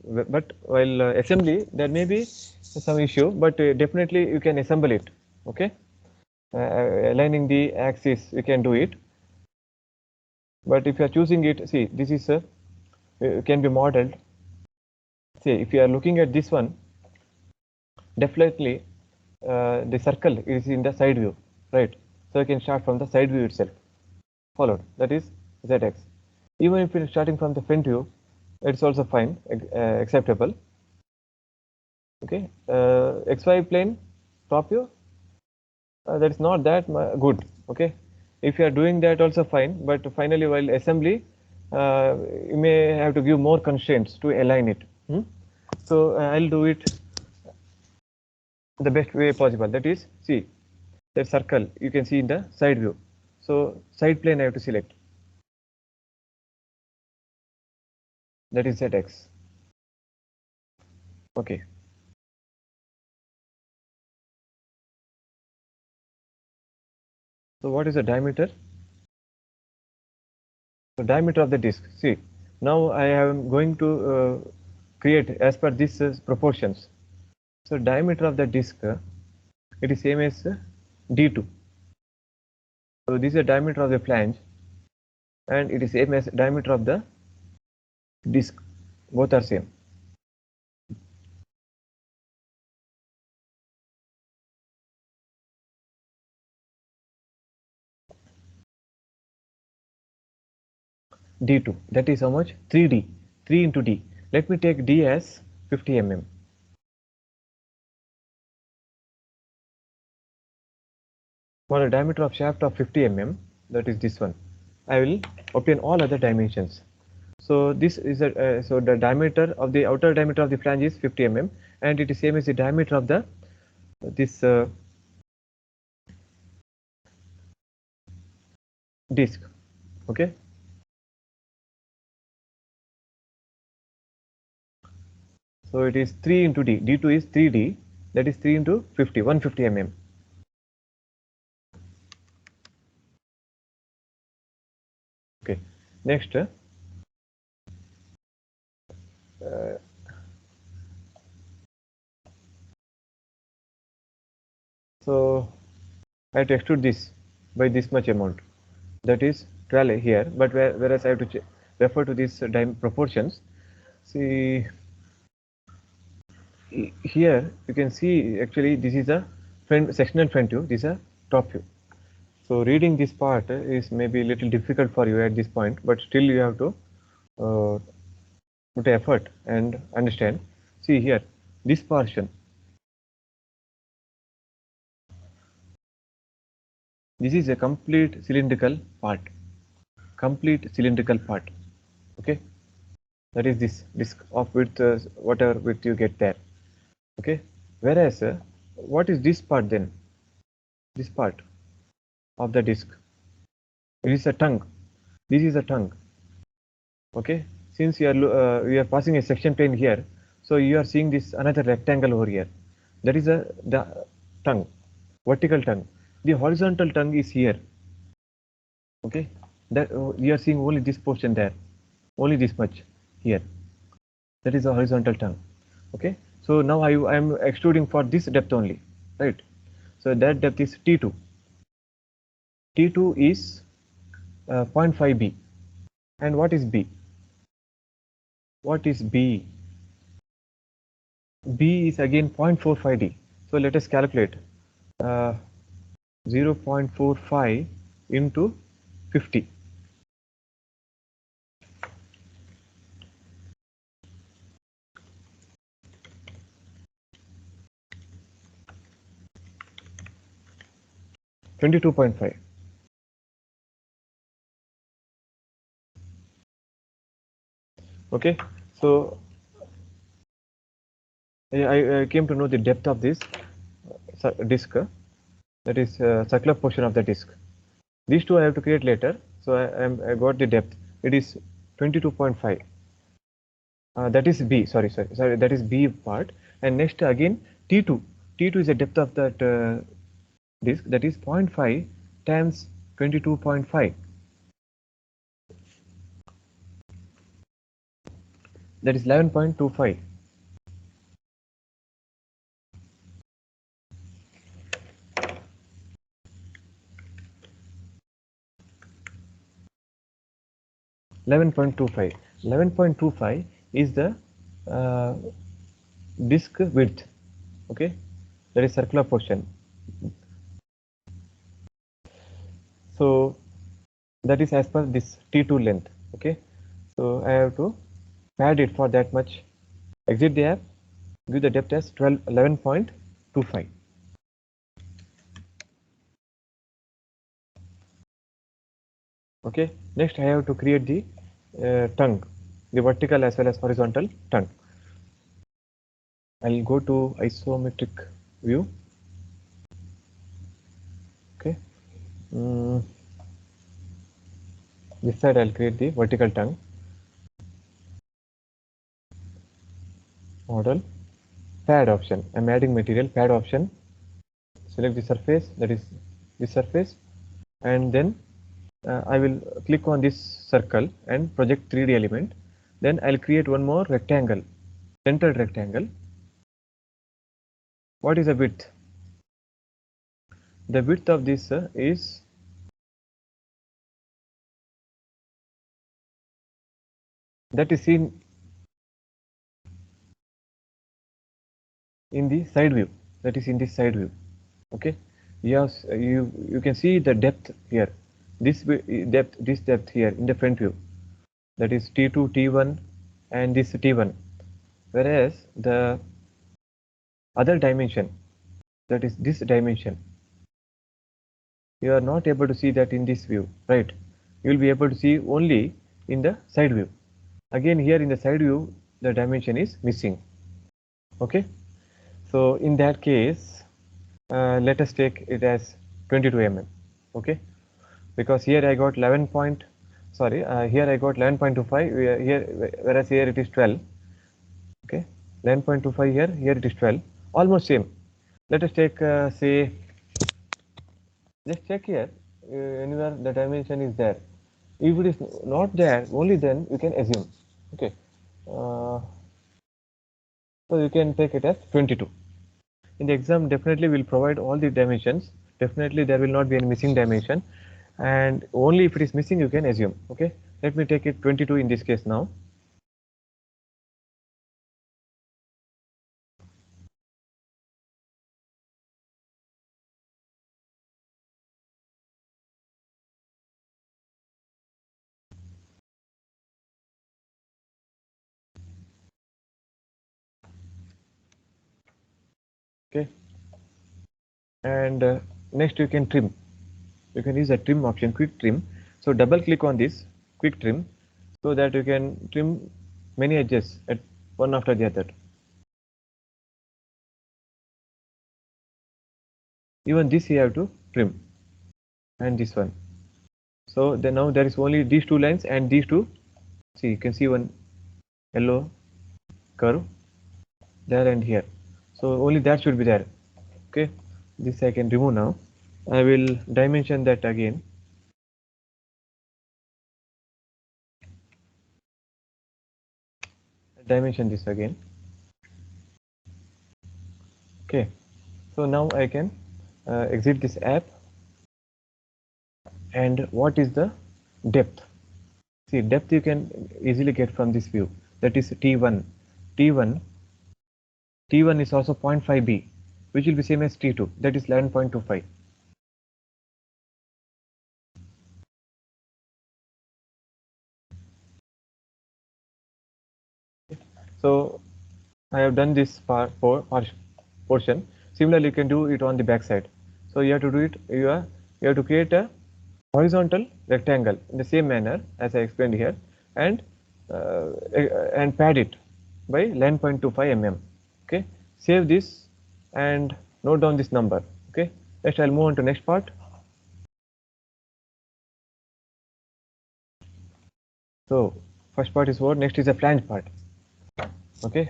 But while assembly, there may be some issue, but definitely you can assemble it. Okay, aligning the axis, you can do it. But if you are choosing it, see, this is can be modeled. See, if you are looking at this one, definitely the circle is in the side view, right? So you can start from the side view itself. Followed, that is ZX. Even if you are starting from the front view, it's also fine, acceptable. Okay, XY plane top view, that's not that good. Okay, if you are doing that also fine, but finally while assembly, you may have to give more constraints to align it. So I'll do it the best way possible. That is, see that circle you can see in the side view. So side plane I have to select. That is ZX. Okay. So what is the diameter? So diameter of the disc. See, now I am going to create as per these proportions. So diameter of the disc, it is same as D2. So this is the diameter of the flange, and it is same as diameter of the disc. Both are same. D2. That is how much? 3D. 3 into D. Let me take D as 50 mm. For a diameter of shaft of 50 mm, that is this one, I will obtain all other dimensions. So this is a so the diameter of the outer diameter of the flange is 50 mm, and it is same as the diameter of the this disc. Okay. So it is 3 into D. D2 is 3D. That is 3 into 50, 150 mm. Okay. Next, so I have to extrude this by this much amount. That is 12 here, but whereas I have to refer to these proportions. See, here you can see actually this is a sectional front view, this is a top view. So reading this part is maybe a little difficult for you at this point, but still you have to put effort and understand. See here, this portion, this is a complete cylindrical part, okay? That is this disk of width, whatever width you get there, okay? Whereas, what is this part then? This part of the disk, it is a tongue. This is a tongue, okay? Since we are passing a section plane here, so you are seeing this another rectangle over here. That is the tongue, vertical tongue. The horizontal tongue is here, okay? That we are seeing only this portion there, only this much here. That is the horizontal tongue, okay? So now I am extruding for this depth only, right? So that depth is T2. T2 is 0.5 B. And what is B? What is B? B is again 0.45 D. So let us calculate 0.45 into 50. $22.5. Okay, so I came to know the depth of this disc, that is circular portion of the disc. These two I have to create later. So I got the depth. It is 22.5. That is B. Sorry. That is B part. And next again T2. T2 is the depth of that disc. That is 0.5 times 22.5. That is 11.25. $11.25 is the disc width, okay? That is circular portion. So that is as per this T2 length, okay? So I have to pad it for that much, exit the app, give the depth as 11.25. Okay, next I have to create the tongue, the vertical as well as horizontal tongue. I'll go to isometric view. Okay, this side I'll create the vertical tongue. Model, pad option. I'm adding material, pad option. Select the surface, that is this surface, and then I will click on this circle and project 3D element. Then I'll create one more rectangle, centered rectangle. What is the width? The width of this is that is seen in the side view. That is in this side view. Okay. Yes, you can see the depth here. This depth here in the front view. That is T2, T1, and this T1. Whereas the other dimension, that is this dimension, you are not able to see that in this view, right? You will be able to see only in the side view. Again, here in the side view, the dimension is missing. Okay, so in that case, let us take it as 22 mm. Okay, because here I got 11 point, sorry, here I got 11.25 here, whereas here it is 12. Okay, 11.25 here, here it is 12, almost same. Let us take say, just check here anywhere the dimension is there. If it is not there, only then you can assume. Okay, so you can take it as 22. In the exam, definitely will provide all the dimensions. Definitely there will not be any missing dimension, and only if it is missing you can assume. Okay, let me take it 22 in this case now. Okay, and next you can trim. You can use a trim option, quick trim. So double click on this quick trim so that you can trim many edges at one after the other. Even this you have to trim, and this one. So then now there is only these two lines and these two. See, you can see one yellow curve there and here. So only that should be there. Okay, this I can remove now. I will dimension that again. Dimension this again. Okay, so now I can exit this app. And what is the depth? See, depth you can easily get from this view. That is T1. T1 is also 0.5b, which will be same as T2. That is 11.25. So I have done this portion. Similarly, you can do it on the back side. So you have to do it. You have to create a horizontal rectangle in the same manner as I explained here, and pad it by 11.25 mm. Okay, save this and note down this number. Okay, next I'll move on to next part. So first part is what? Next is a flange part. Okay,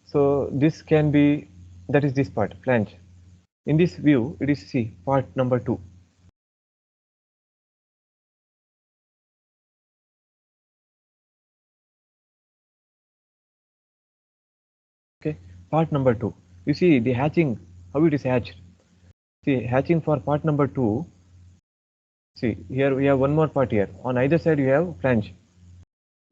so this can be, that is this part, flange. In this view, it is C, part number 2. Okay, part number 2. You see the hatching, how it is hatched. See, hatching for part number 2. See, here we have one more part here. On either side you have flange.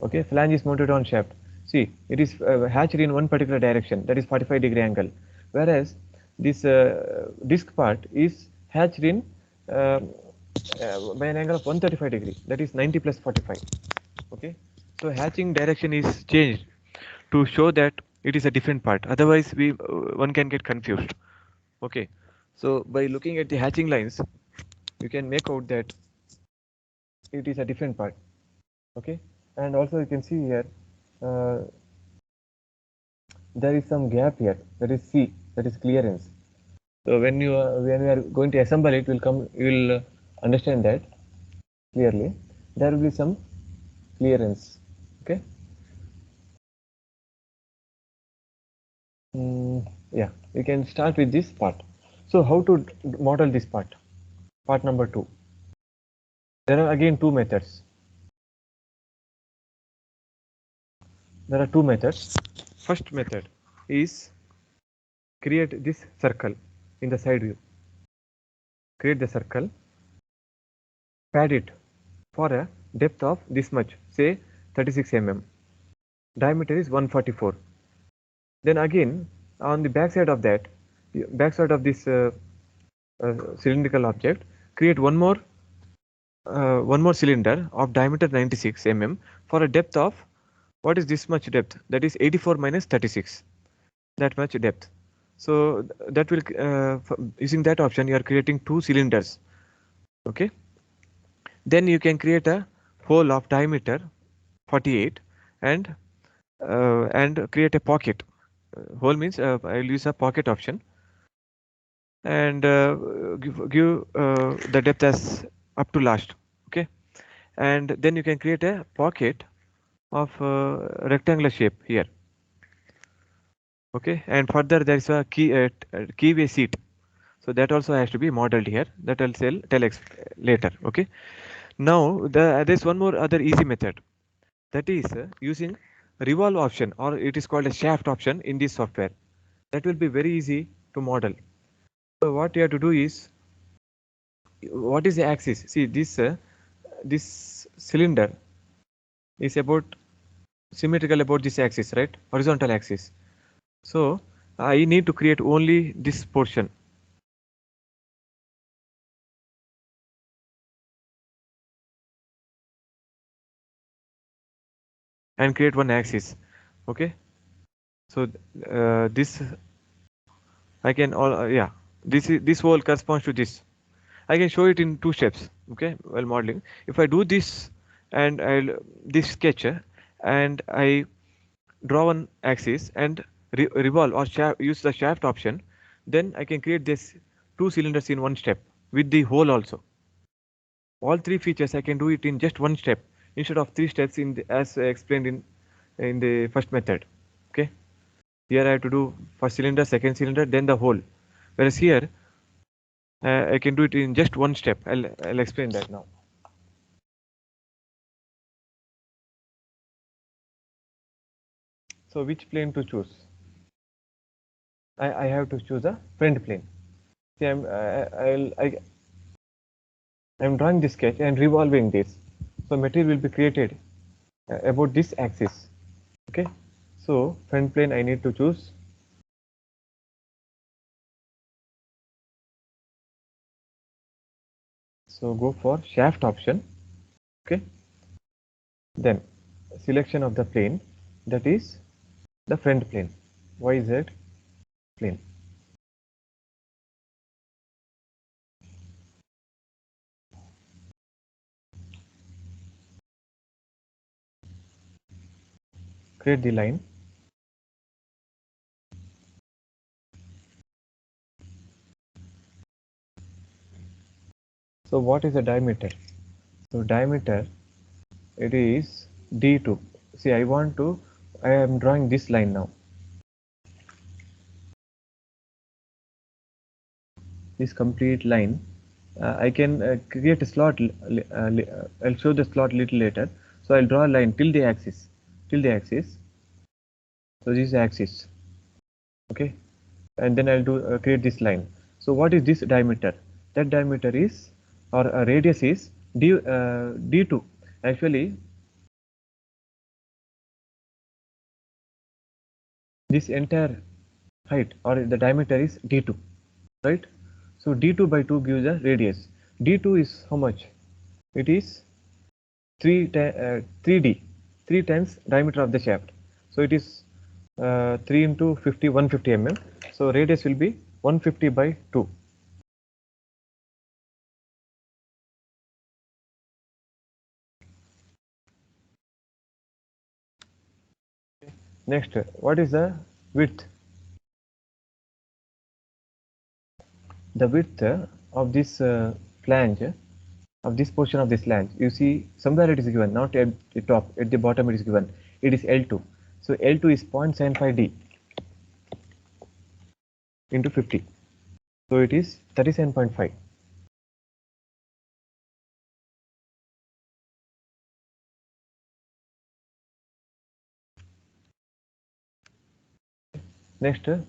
Okay, flange is mounted on shaft. See, it is hatched in one particular direction, that is 45-degree angle. Whereas this disc part is hatched in by an angle of 135 degree, that is 90 plus 45. Okay, so hatching direction is changed to show that it is a different part. Otherwise, one can get confused. Okay, so by looking at the hatching lines, you can make out that it is a different part. Okay, and also you can see here uh, there is some gap here. That is C. That is clearance. So when you are going to assemble it, you will understand that clearly. There will be some clearance. Okay. Yeah, we can start with this part. So how to model this part? Part number 2. There are again two methods. There are two methods. First method is create this circle in the side view. Create the circle, pad it for a depth of this much, say 36 mm. Diameter is 144. Then again, on the back side of that, back side of this cylindrical object, create one more cylinder of diameter 96 mm for a depth of, what is this much depth? That is 84 minus 36. That much depth. So that will using that option, you are creating two cylinders. Okay. Then you can create a hole of diameter 48 and create a pocket. Hole means I'll use a pocket option and give the depth as up to last. Okay, and then you can create a pocket of rectangular shape here. Okay, and further there is a keyway seat, so that also has to be modeled here. That I'll tell later. Okay, now there's one more other easy method, that is using revolve option, or it is called a shaft option in this software. That will be very easy to model. So what you have to do is, what is the axis? See, this cylinder is about symmetrical about this axis, right? Horizontal axis. So I need to create only this portion. And create one axis. Okay. So this I can yeah, this whole corresponds to this. I can show it in two steps. Okay, while modeling. If I do this and I'll this sketch and I draw one axis and revolve or use the shaft option, then I can create this two cylinders in one step with the hole also. All three features I can do it in just one step instead of three steps as explained in the first method. Okay, here I have to do first cylinder, second cylinder, then the hole, whereas here I can do it in just one step. I'll explain that now. So which plane to choose? I have to choose a front plane. See, I'm drawing this sketch and revolving this. So material will be created about this axis. Okay. So front plane I need to choose. So go for shaft option. Okay. Then selection of the plane, that is the front plane, YZ plane. Create the line. So what is the diameter? So diameter, it is D2. See, I am drawing this line now. This complete line. I can create a slot. I'll show the slot little later. So I'll draw a line till the axis. Till the axis. So this is the axis. Okay. And then I'll create this line. So what is this diameter? That diameter is, or radius is D2. Actually, this entire height or the diameter is D2, right? So D2 by 2 gives a radius. D2 is how much? It is 3D, 3 times diameter of the shaft. So it is 3 into 50, 150 mm. So radius will be 150 by 2. Next, what is the width? The width of this flange, of this portion of this flange, you see somewhere it is given, not at the top, at the bottom it is given. It is L2. So L2 is 0.75 D into 50. So it is 37.5. Next, you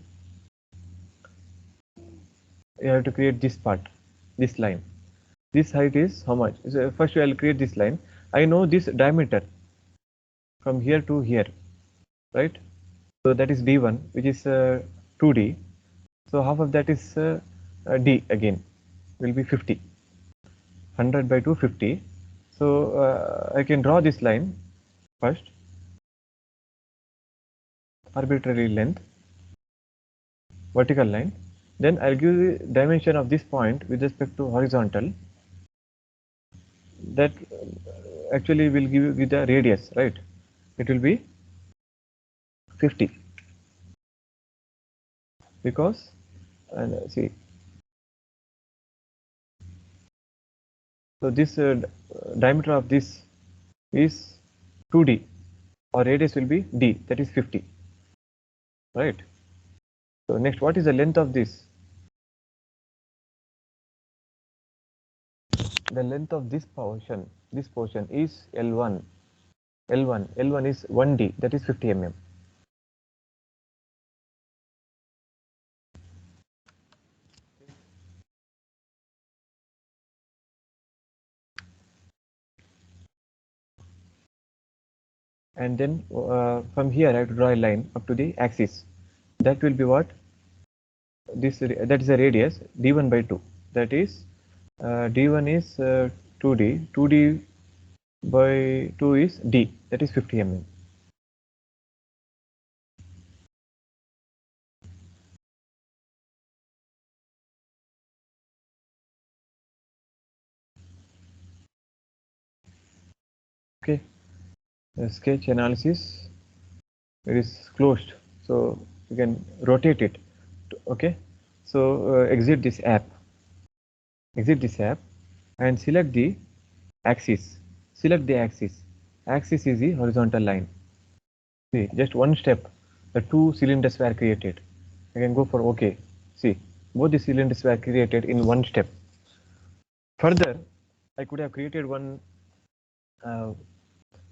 have to create this part, this line. This height is how much? So first I will create this line. I know this diameter from here to here, right? So that is D1, which is 2D. So half of that is D again, will be 50. 100 by 250. So I can draw this line first, arbitrary length, vertical line. Then I'll give the dimension of this point with respect to horizontal. That actually will give you the radius, right? It will be 50 because, and see, so this diameter of this is 2D, or radius will be D, that is 50, right? So next, what is the length of this? The length of this portion is L1. L1 is 1D, that is 50 mm. And then from here I have to draw a line up to the axis. That will be what? This, that is a radius D1 by 2. That is D1 is 2D. 2D by 2 is D. That is 50 mm. Okay. The sketch analysis, it is closed. So you can rotate it. Okay. So exit this app. Exit this app and select the axis. Select the axis. Axis is the horizontal line. See, just one step, the two cylinders were created. I can go for OK. See, both the cylinders were created in one step. Further, I could have created one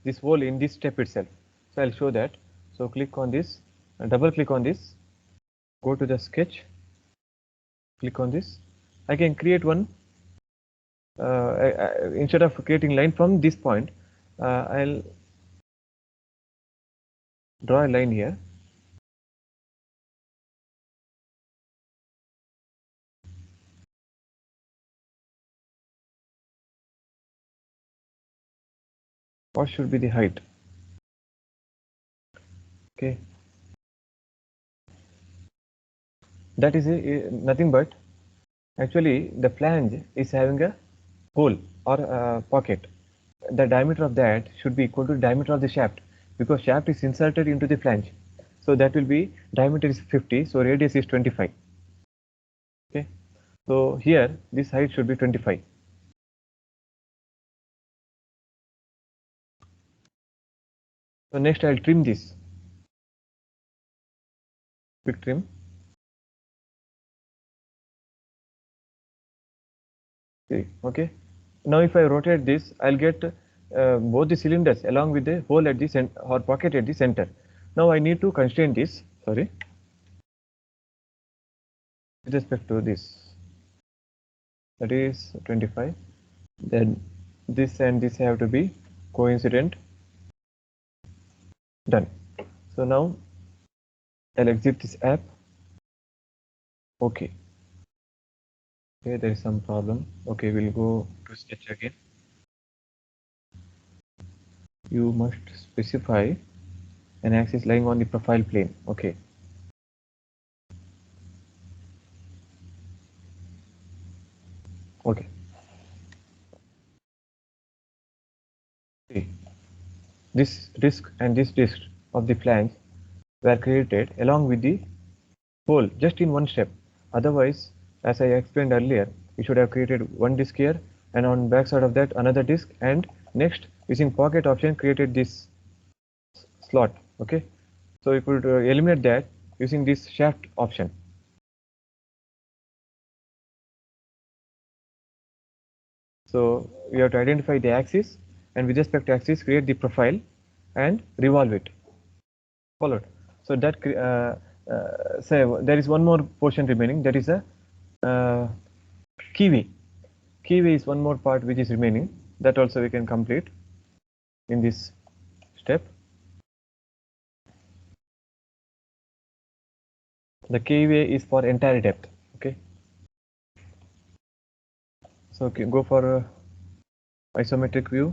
this hole in this step itself. So I'll show that. So click on this, double click on this, go to the sketch, click on this. I can create one. Instead of creating line from this point, I'll draw a line here. What should be the height? Okay, that is nothing but actually the flange is having a hole or a pocket. The diameter of that should be equal to the diameter of the shaft because shaft is inserted into the flange. So that will be diameter is 50, so radius is 25. Okay, so here this height should be 25. So next I'll trim this. Quick trim. Okay. Now if I rotate this, I'll get both the cylinders along with the hole at the center or pocket at the center. Now I need to constrain this. Sorry. With respect to this, that is 25. Then this and this have to be coincident. Done. So now I'll exit this app. Okay. Okay, there is some problem. Okay, we'll go to sketch again. You must specify an axis lying on the profile plane. Okay. Okay. See, this disk and this disk of the flange were created along with the hole just in one step. Otherwise, as I explained earlier, we should have created one disk here and on back side of that another disk, and next using pocket option created this slot. Okay, so we could eliminate that using this shaft option. So we have to identify the axis, and with respect to axis create the profile and revolve it. Followed. So that say there is one more portion remaining, that is a keyway. Keyway is one more part which is remaining, that also we can complete in this step. The keyway is for entire depth. Okay, so okay, go for isometric view,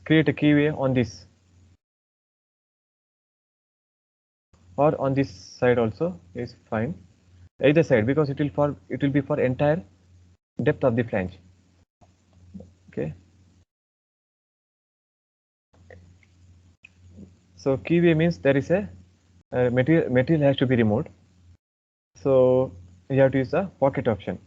create a keyway on this or on this side also is fine, either side, because it will be for entire depth of the flange. Okay, so keyway means there is a material has to be removed, so you have to use the pocket option.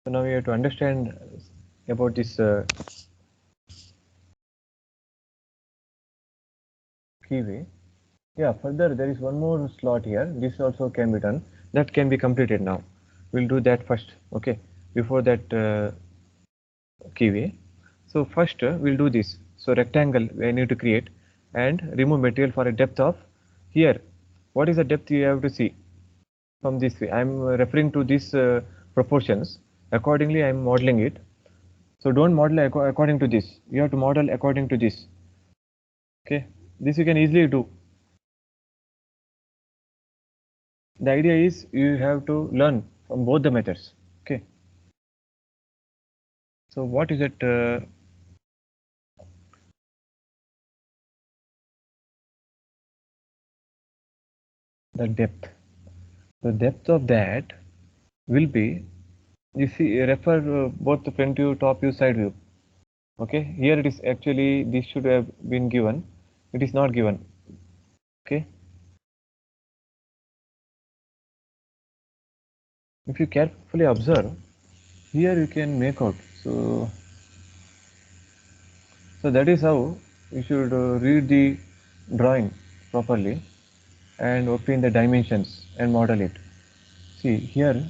So now we have to understand about this keyway. Yeah, further there is one more slot here. This also can be done. That can be completed now. We'll do that first. Okay, before that keyway. So first we'll do this. So rectangle we need to create and remove material for a depth of here. What is the depth you have to see from this way? I'm referring to these proportions. Accordingly, I'm modeling it. So don't model according to this. You have to model according to this. Okay, this you can easily do. The idea is you have to learn from both the methods. Okay, so what is it the depth of that will be, you see, refer both the front view, top view, side view. Okay, here it is actually, this should have been given, it is not given. Okay, if you carefully observe here you can make out. So that is how you should read the drawing properly and obtain the dimensions and model it. See here,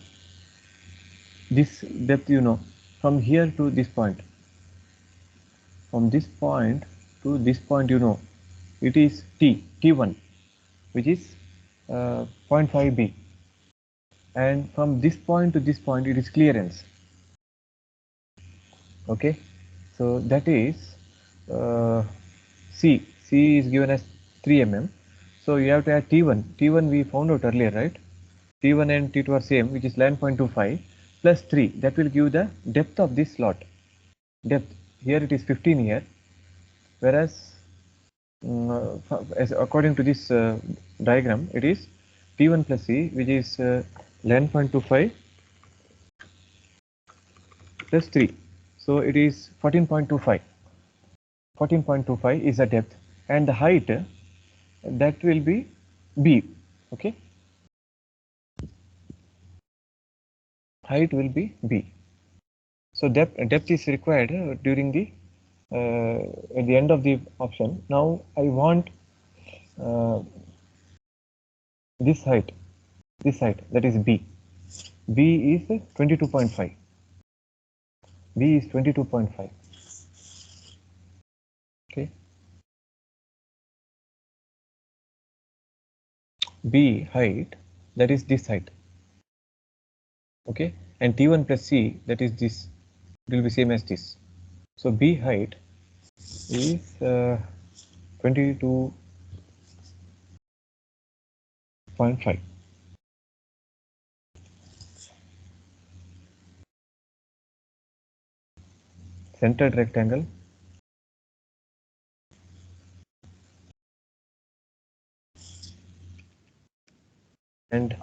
this depth, you know, from here to this point, from this point to this point, you know, it is T1, which is 0.5 B, and from this point to this point it is clearance. Okay, so that is C is given as 3 mm, so you have to add T1 we found out earlier, right? T1 and T2 are same, which is 11.25 plus 3, that will give the depth of this slot. Depth here it is 15 here, whereas as according to this diagram it is T1 plus C, which is 11.25 plus 3, so it is 14.25. 14.25 is the depth, and the height that will be B. Okay, height will be B. So depth is required during the at the end of the option. Now I want this height that is B. B is 22.5. B is 22.5. Okay. B height, that is this height. Okay, and T1 plus C, that is this, it will be same as this. So B height is 22.5. Centered rectangle. And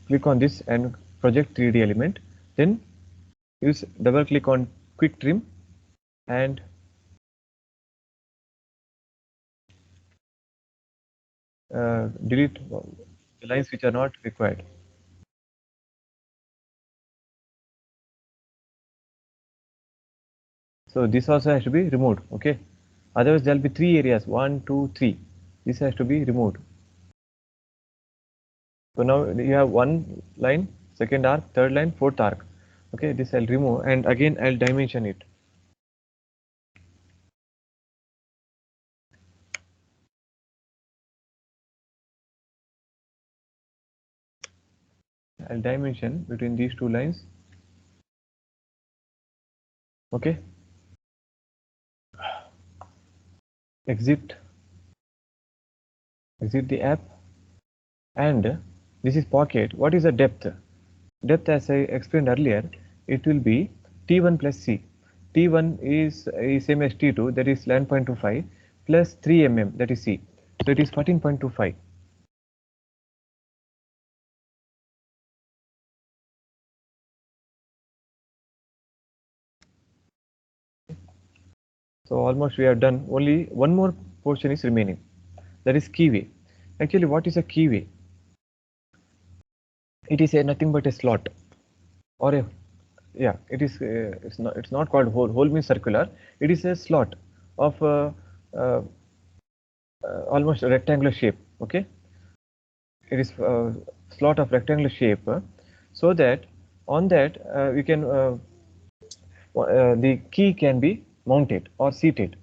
click on this and project 3D element. Then use double click on quick trim and delete the lines which are not required. So this also has to be removed. Okay. Otherwise there will be 3 areas, 1, 2, 3. This has to be removed. So now you have one line, second arc, third line, fourth arc. Okay, this I'll remove and again I'll dimension it. I'll dimension between these two lines. Okay. Exit the app, and this is pocket. What is the depth? Depth, as I explained earlier, it will be T1 plus C. T1 is same as T2, that is 11.25 plus 3 mm, that is C. So it is 14.25. So almost we have done. Only one more portion is remaining. That is keyway. Actually, what is a keyway? It is nothing but a slot, or a, yeah, it is. It's not called hole. Hole means circular. It is a slot of uh, almost a rectangular shape. Okay, it is slot of rectangular shape, so that on that we can the key can be mounted or seated.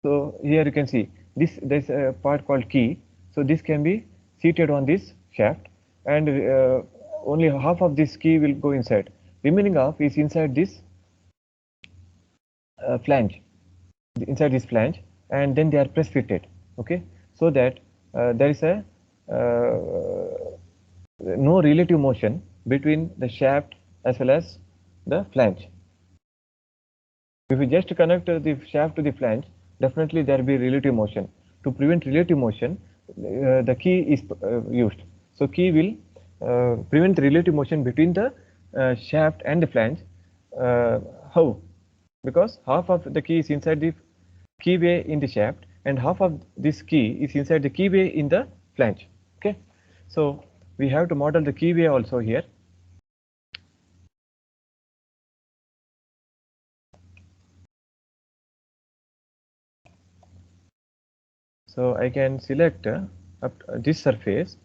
So here you can see this. There's a part called key. So this can be seated on this shaft, and only half of this key will go inside. Remaining half is inside this flange, inside this flange, and then they are press fitted. Okay, so that there is a no relative motion between the shaft as well as the flange. If we just connect the shaft to the flange, definitely there will be relative motion. To prevent relative motion, the key is used. So key will prevent the relative motion between the shaft and the flange. How? Because half of the key is inside the keyway in the shaft, and half of this key is inside the keyway in the flange. Okay, so we have to model the keyway also here. So I can select this surface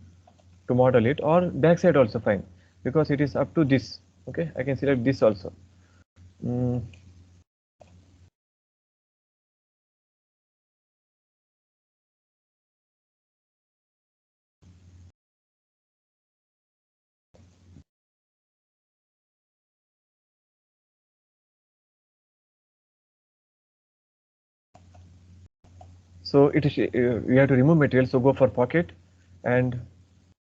to model it, or backside also fine, because it is up to this. Okay, I can select this also. Mm. So it is we have to remove material, so go for pocket, and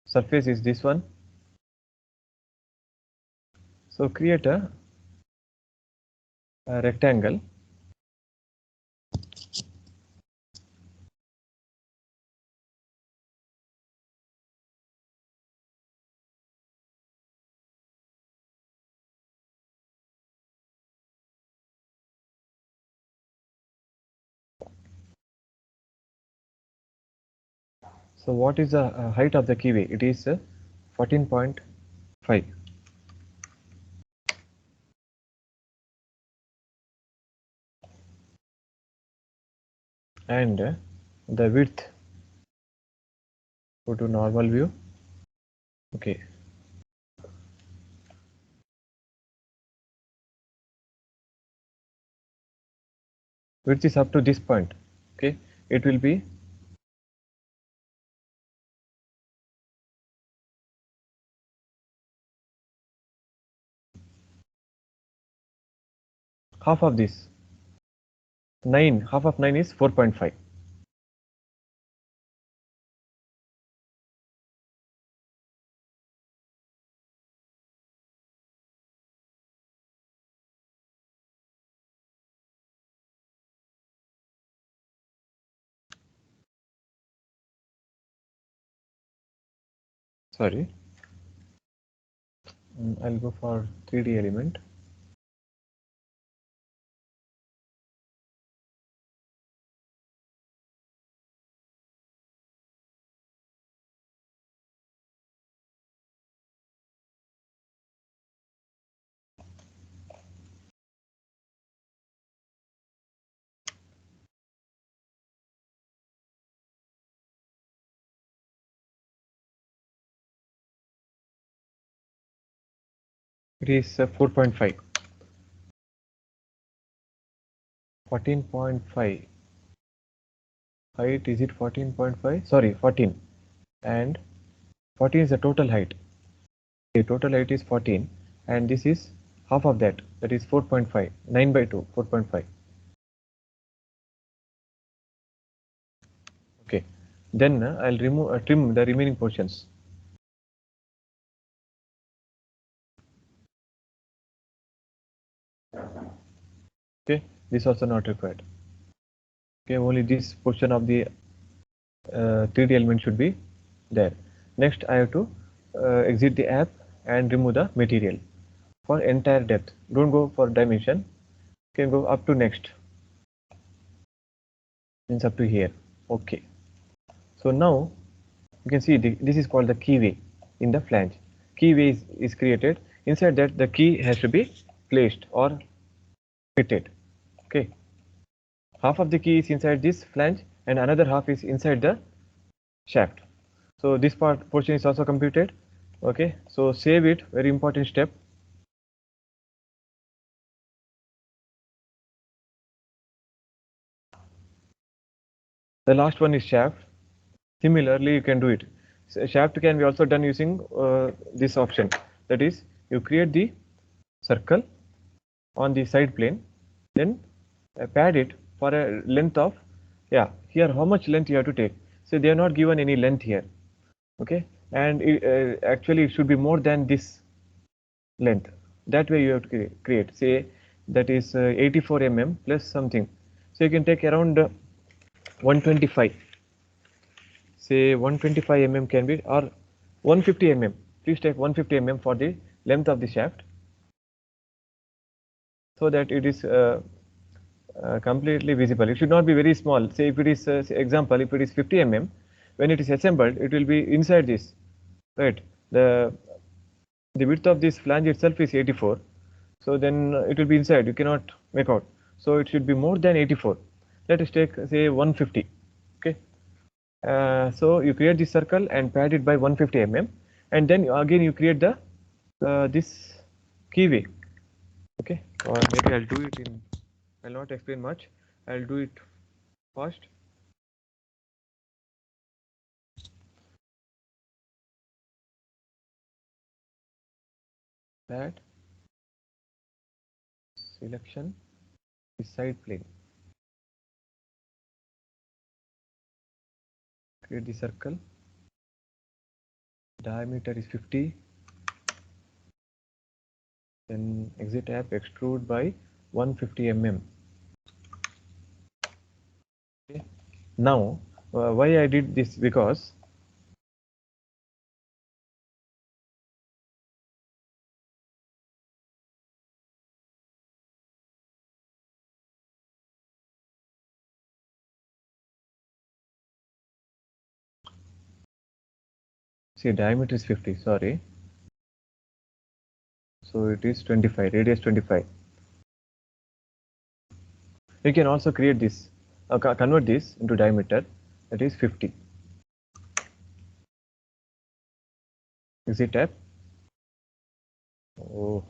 surface is this one. So create a rectangle. So what is the height of the keyway? It is 14.5. And the width, go to normal view. Okay, width is up to this point. Okay, it will be half of this 9, half of 9 is 4.5. Sorry, I'll go for 3D element. It is 4.5. 14.5 height, is it 14.5? Sorry, 14, and 14 is the total height. The total height is 14, and this is half of that, that is 4.5. 9 by 2, 4.5. Okay, then I'll trim the remaining portions. Okay, this also not required. Okay, only this portion of the 3D element should be there. Next, I have to exit the app and remove the material for entire depth. Don't go for dimension. You can go up to next. Means up to here. Okay. So now you can see this is called the keyway in the flange. Keyway is created. Inside that, the key has to be placed or fitted. Okay. Half of the key is inside this flange and another half is inside the shaft. So this portion is also computed. Okay, so save it, very important step. The last one is shaft. Similarly, you can do it. So shaft can be also done using this option. That is, you create the circle on the side plane, then pad it for a length of, yeah, here how much length you have to take. So they are not given any length here. Okay, and actually it should be more than this length. That way you have to create, say that is 84 mm plus something. So you can take around 125. Say 125 mm can be, or 150 mm. Please take 150 mm for the length of the shaft, so that it is completely visible. It should not be very small. Say if it is, say example, if it is 50 mm, when it is assembled, it will be inside this, right? The width of this flange itself is 84, so then it will be inside. You cannot make out. So it should be more than 84. Let us take, say 150. Okay. So you create this circle and pad it by 150 mm, and then again you create the this keyway. Okay, or maybe I'll do it in. I'll not explain much. I'll do it fast. Pad selection is side plane. Create the circle. Diameter is 50. Then exit app, extrude by 150 mm. Okay. Now, why I did this? Because see, diameter is 50. Sorry. So it is 25. Radius 25. You can also create this, convert this into diameter, that is 50. Exit tab. Oh,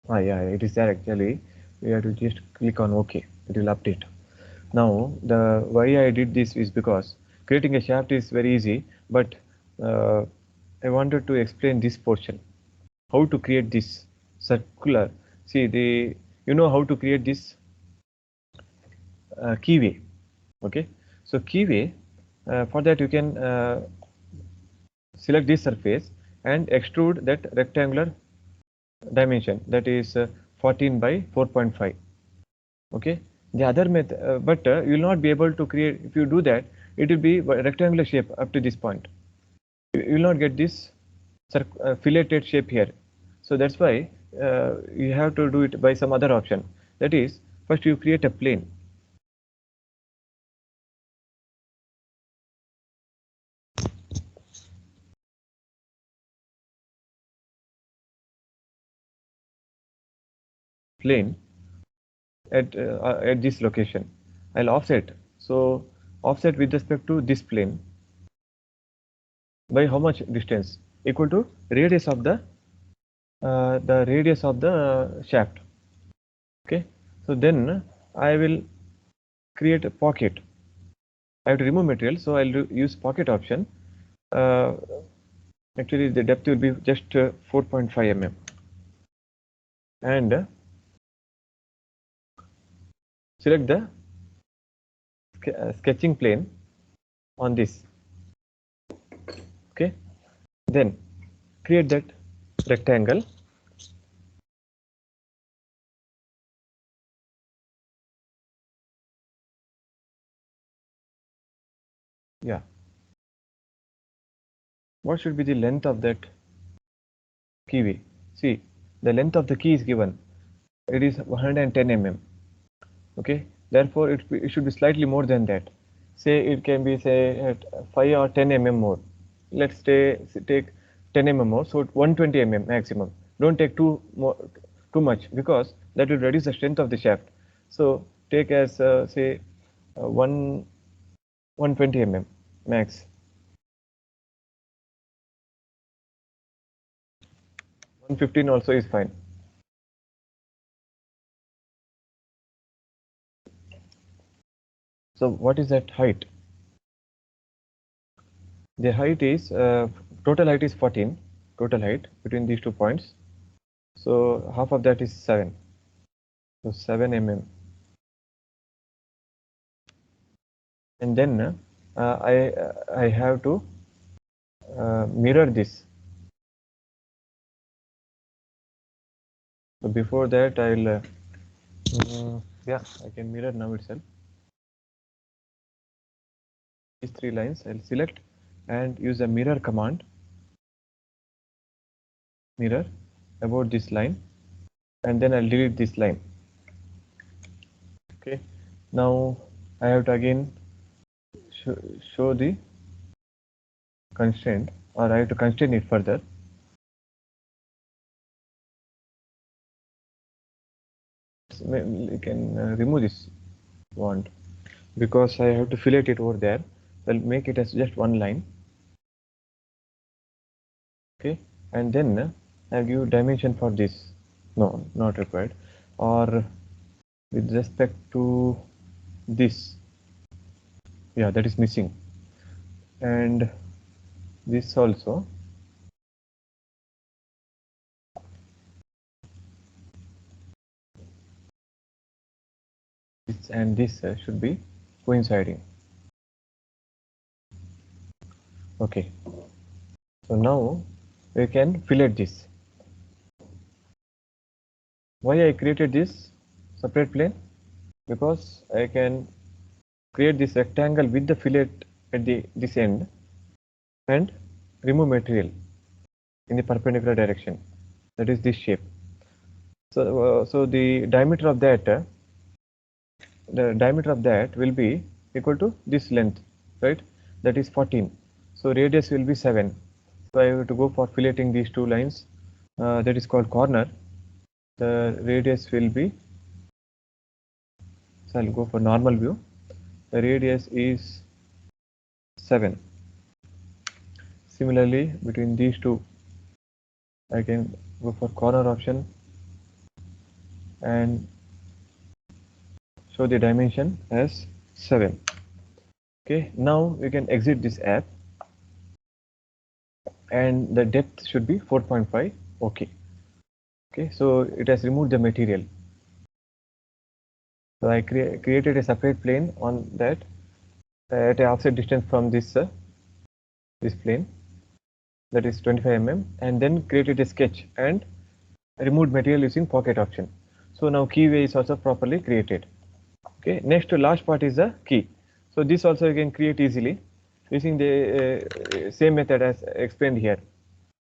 Yeah, it is there actually. We have to just click on OK. It will update. Now, the why I did this is because creating a shaft is very easy, but uh, I wanted to explain this portion. How to create this circular. See, you know how to create this keyway. Okay, so keyway, for that you can select this surface and extrude that rectangular dimension, that is 14 by 4.5. Okay, the other method, but you will not be able to create. If you do that, it will be a rectangular shape up to this point. You will not get this filleted shape here. So that's why you have to do it by some other option. That is, first you create a plane. Plane at this location. I'll offset. So offset with respect to this plane by how much distance? Equal to the radius of the shaft. Okay. So then I will create a pocket. I have to remove material, so I'll use pocket option. Uh, Actually, the depth will be just 4.5 mm, and select the sketching plane on this. Okay, then create that rectangle. Yeah, what should be the length of that keyway? See, the length of the key is given. It is 110 mm. Okay, therefore it should be slightly more than that. Say it can be, say, at 5 or 10 mm more. Let's take 10 mm more, so 120 mm maximum. Don't take too much, because that will reduce the strength of the shaft. So take as say 120 mm max. 115 also is fine. So what is that height? The height is total height is 14. Total height between these 2 points. So half of that is 7. So 7 mm. And then I have to mirror this. So before that, yeah, I can mirror now itself. These 3 lines I'll select and use the mirror command. Mirror about this line, and then I'll delete this line. Okay, now I have to again show the constraint, or I have to constrain it further. We can remove this wand, because I have to fillet it over there. I'll make it as just one line. Okay, and then I'll give dimension for this. No, not required. Or with respect to this, yeah, that is missing. And this also. This and this should be coinciding. Okay, so now we can fillet this. Why I created this separate plane? Because I can create this rectangle with the fillet at this end and remove material in the perpendicular direction. That is this shape. So the diameter of that will be equal to this length, right? That is 14. So radius will be 7. So I have to go for filleting these 2 lines. That is called corner. The radius will be, so I'll go for normal view. The radius is 7. Similarly, between these 2, I can go for corner option. and show the dimension as 7. Okay, now we can exit this app, and the depth should be 4.5. Okay. Okay, so it has removed the material. So I created a separate plane on that at an offset distance from this plane, that is 25 mm, and then created a sketch and removed material using pocket option. So now keyway is also properly created. Okay, next to last part is the key. So this also you can create easily using the same method as explained here,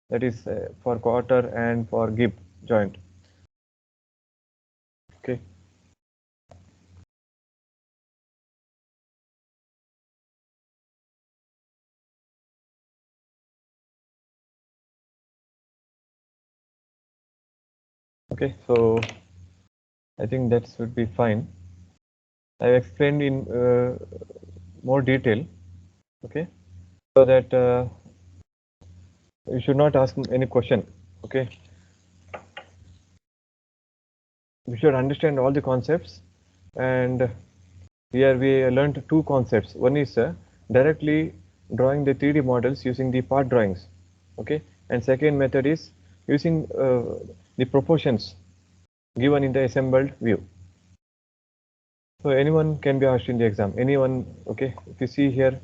that is for quarter and for gib joint. Okay. Okay, so I think that should be fine. I've explained in more detail, okay, so that you should not ask any question. Okay, we should understand all the concepts, and here we learned two concepts. One is directly drawing the 3D models using the part drawings, okay, and second method is using the proportions given in the assembled view. So anyone can be asked in the exam, anyone. Okay, if you see here,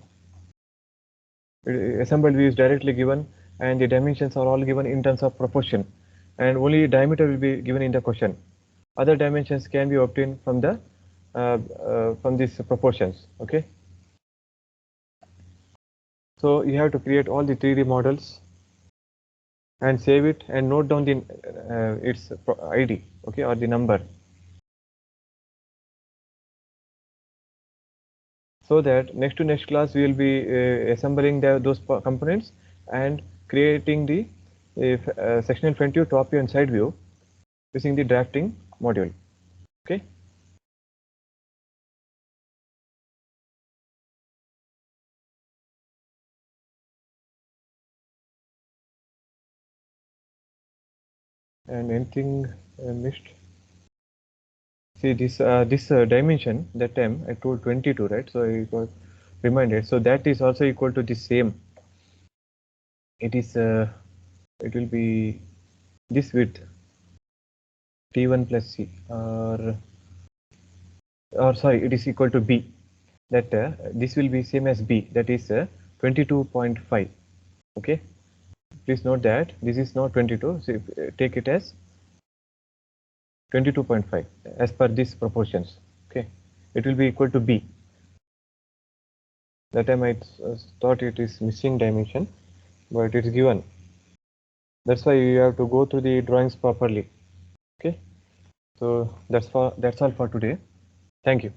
assembled view is directly given, and the dimensions are all given in terms of proportion, and only diameter will be given in the question. Other dimensions can be obtained from the from these proportions. Okay, so you have to create all the 3D models and save it and note down the its ID, okay, or the number, so that next to next class we will be assembling those components and creating the sectional front view, top view and side view using the drafting module. Okay. And anything missed? See this dimension, that time I told 22, right? So I got reminded. So that is also equal to the same. It is it will be this width T1 plus C, or sorry, it is equal to B. That this will be same as B, that is 22.5. Okay, please note that this is not 22, so if, take it as 22.5 as per these proportions. Okay, it will be equal to B. That time I thought it is missing dimension, but it is given. That's why you have to go through the drawings properly. Okay, so that's all for today. Thank you.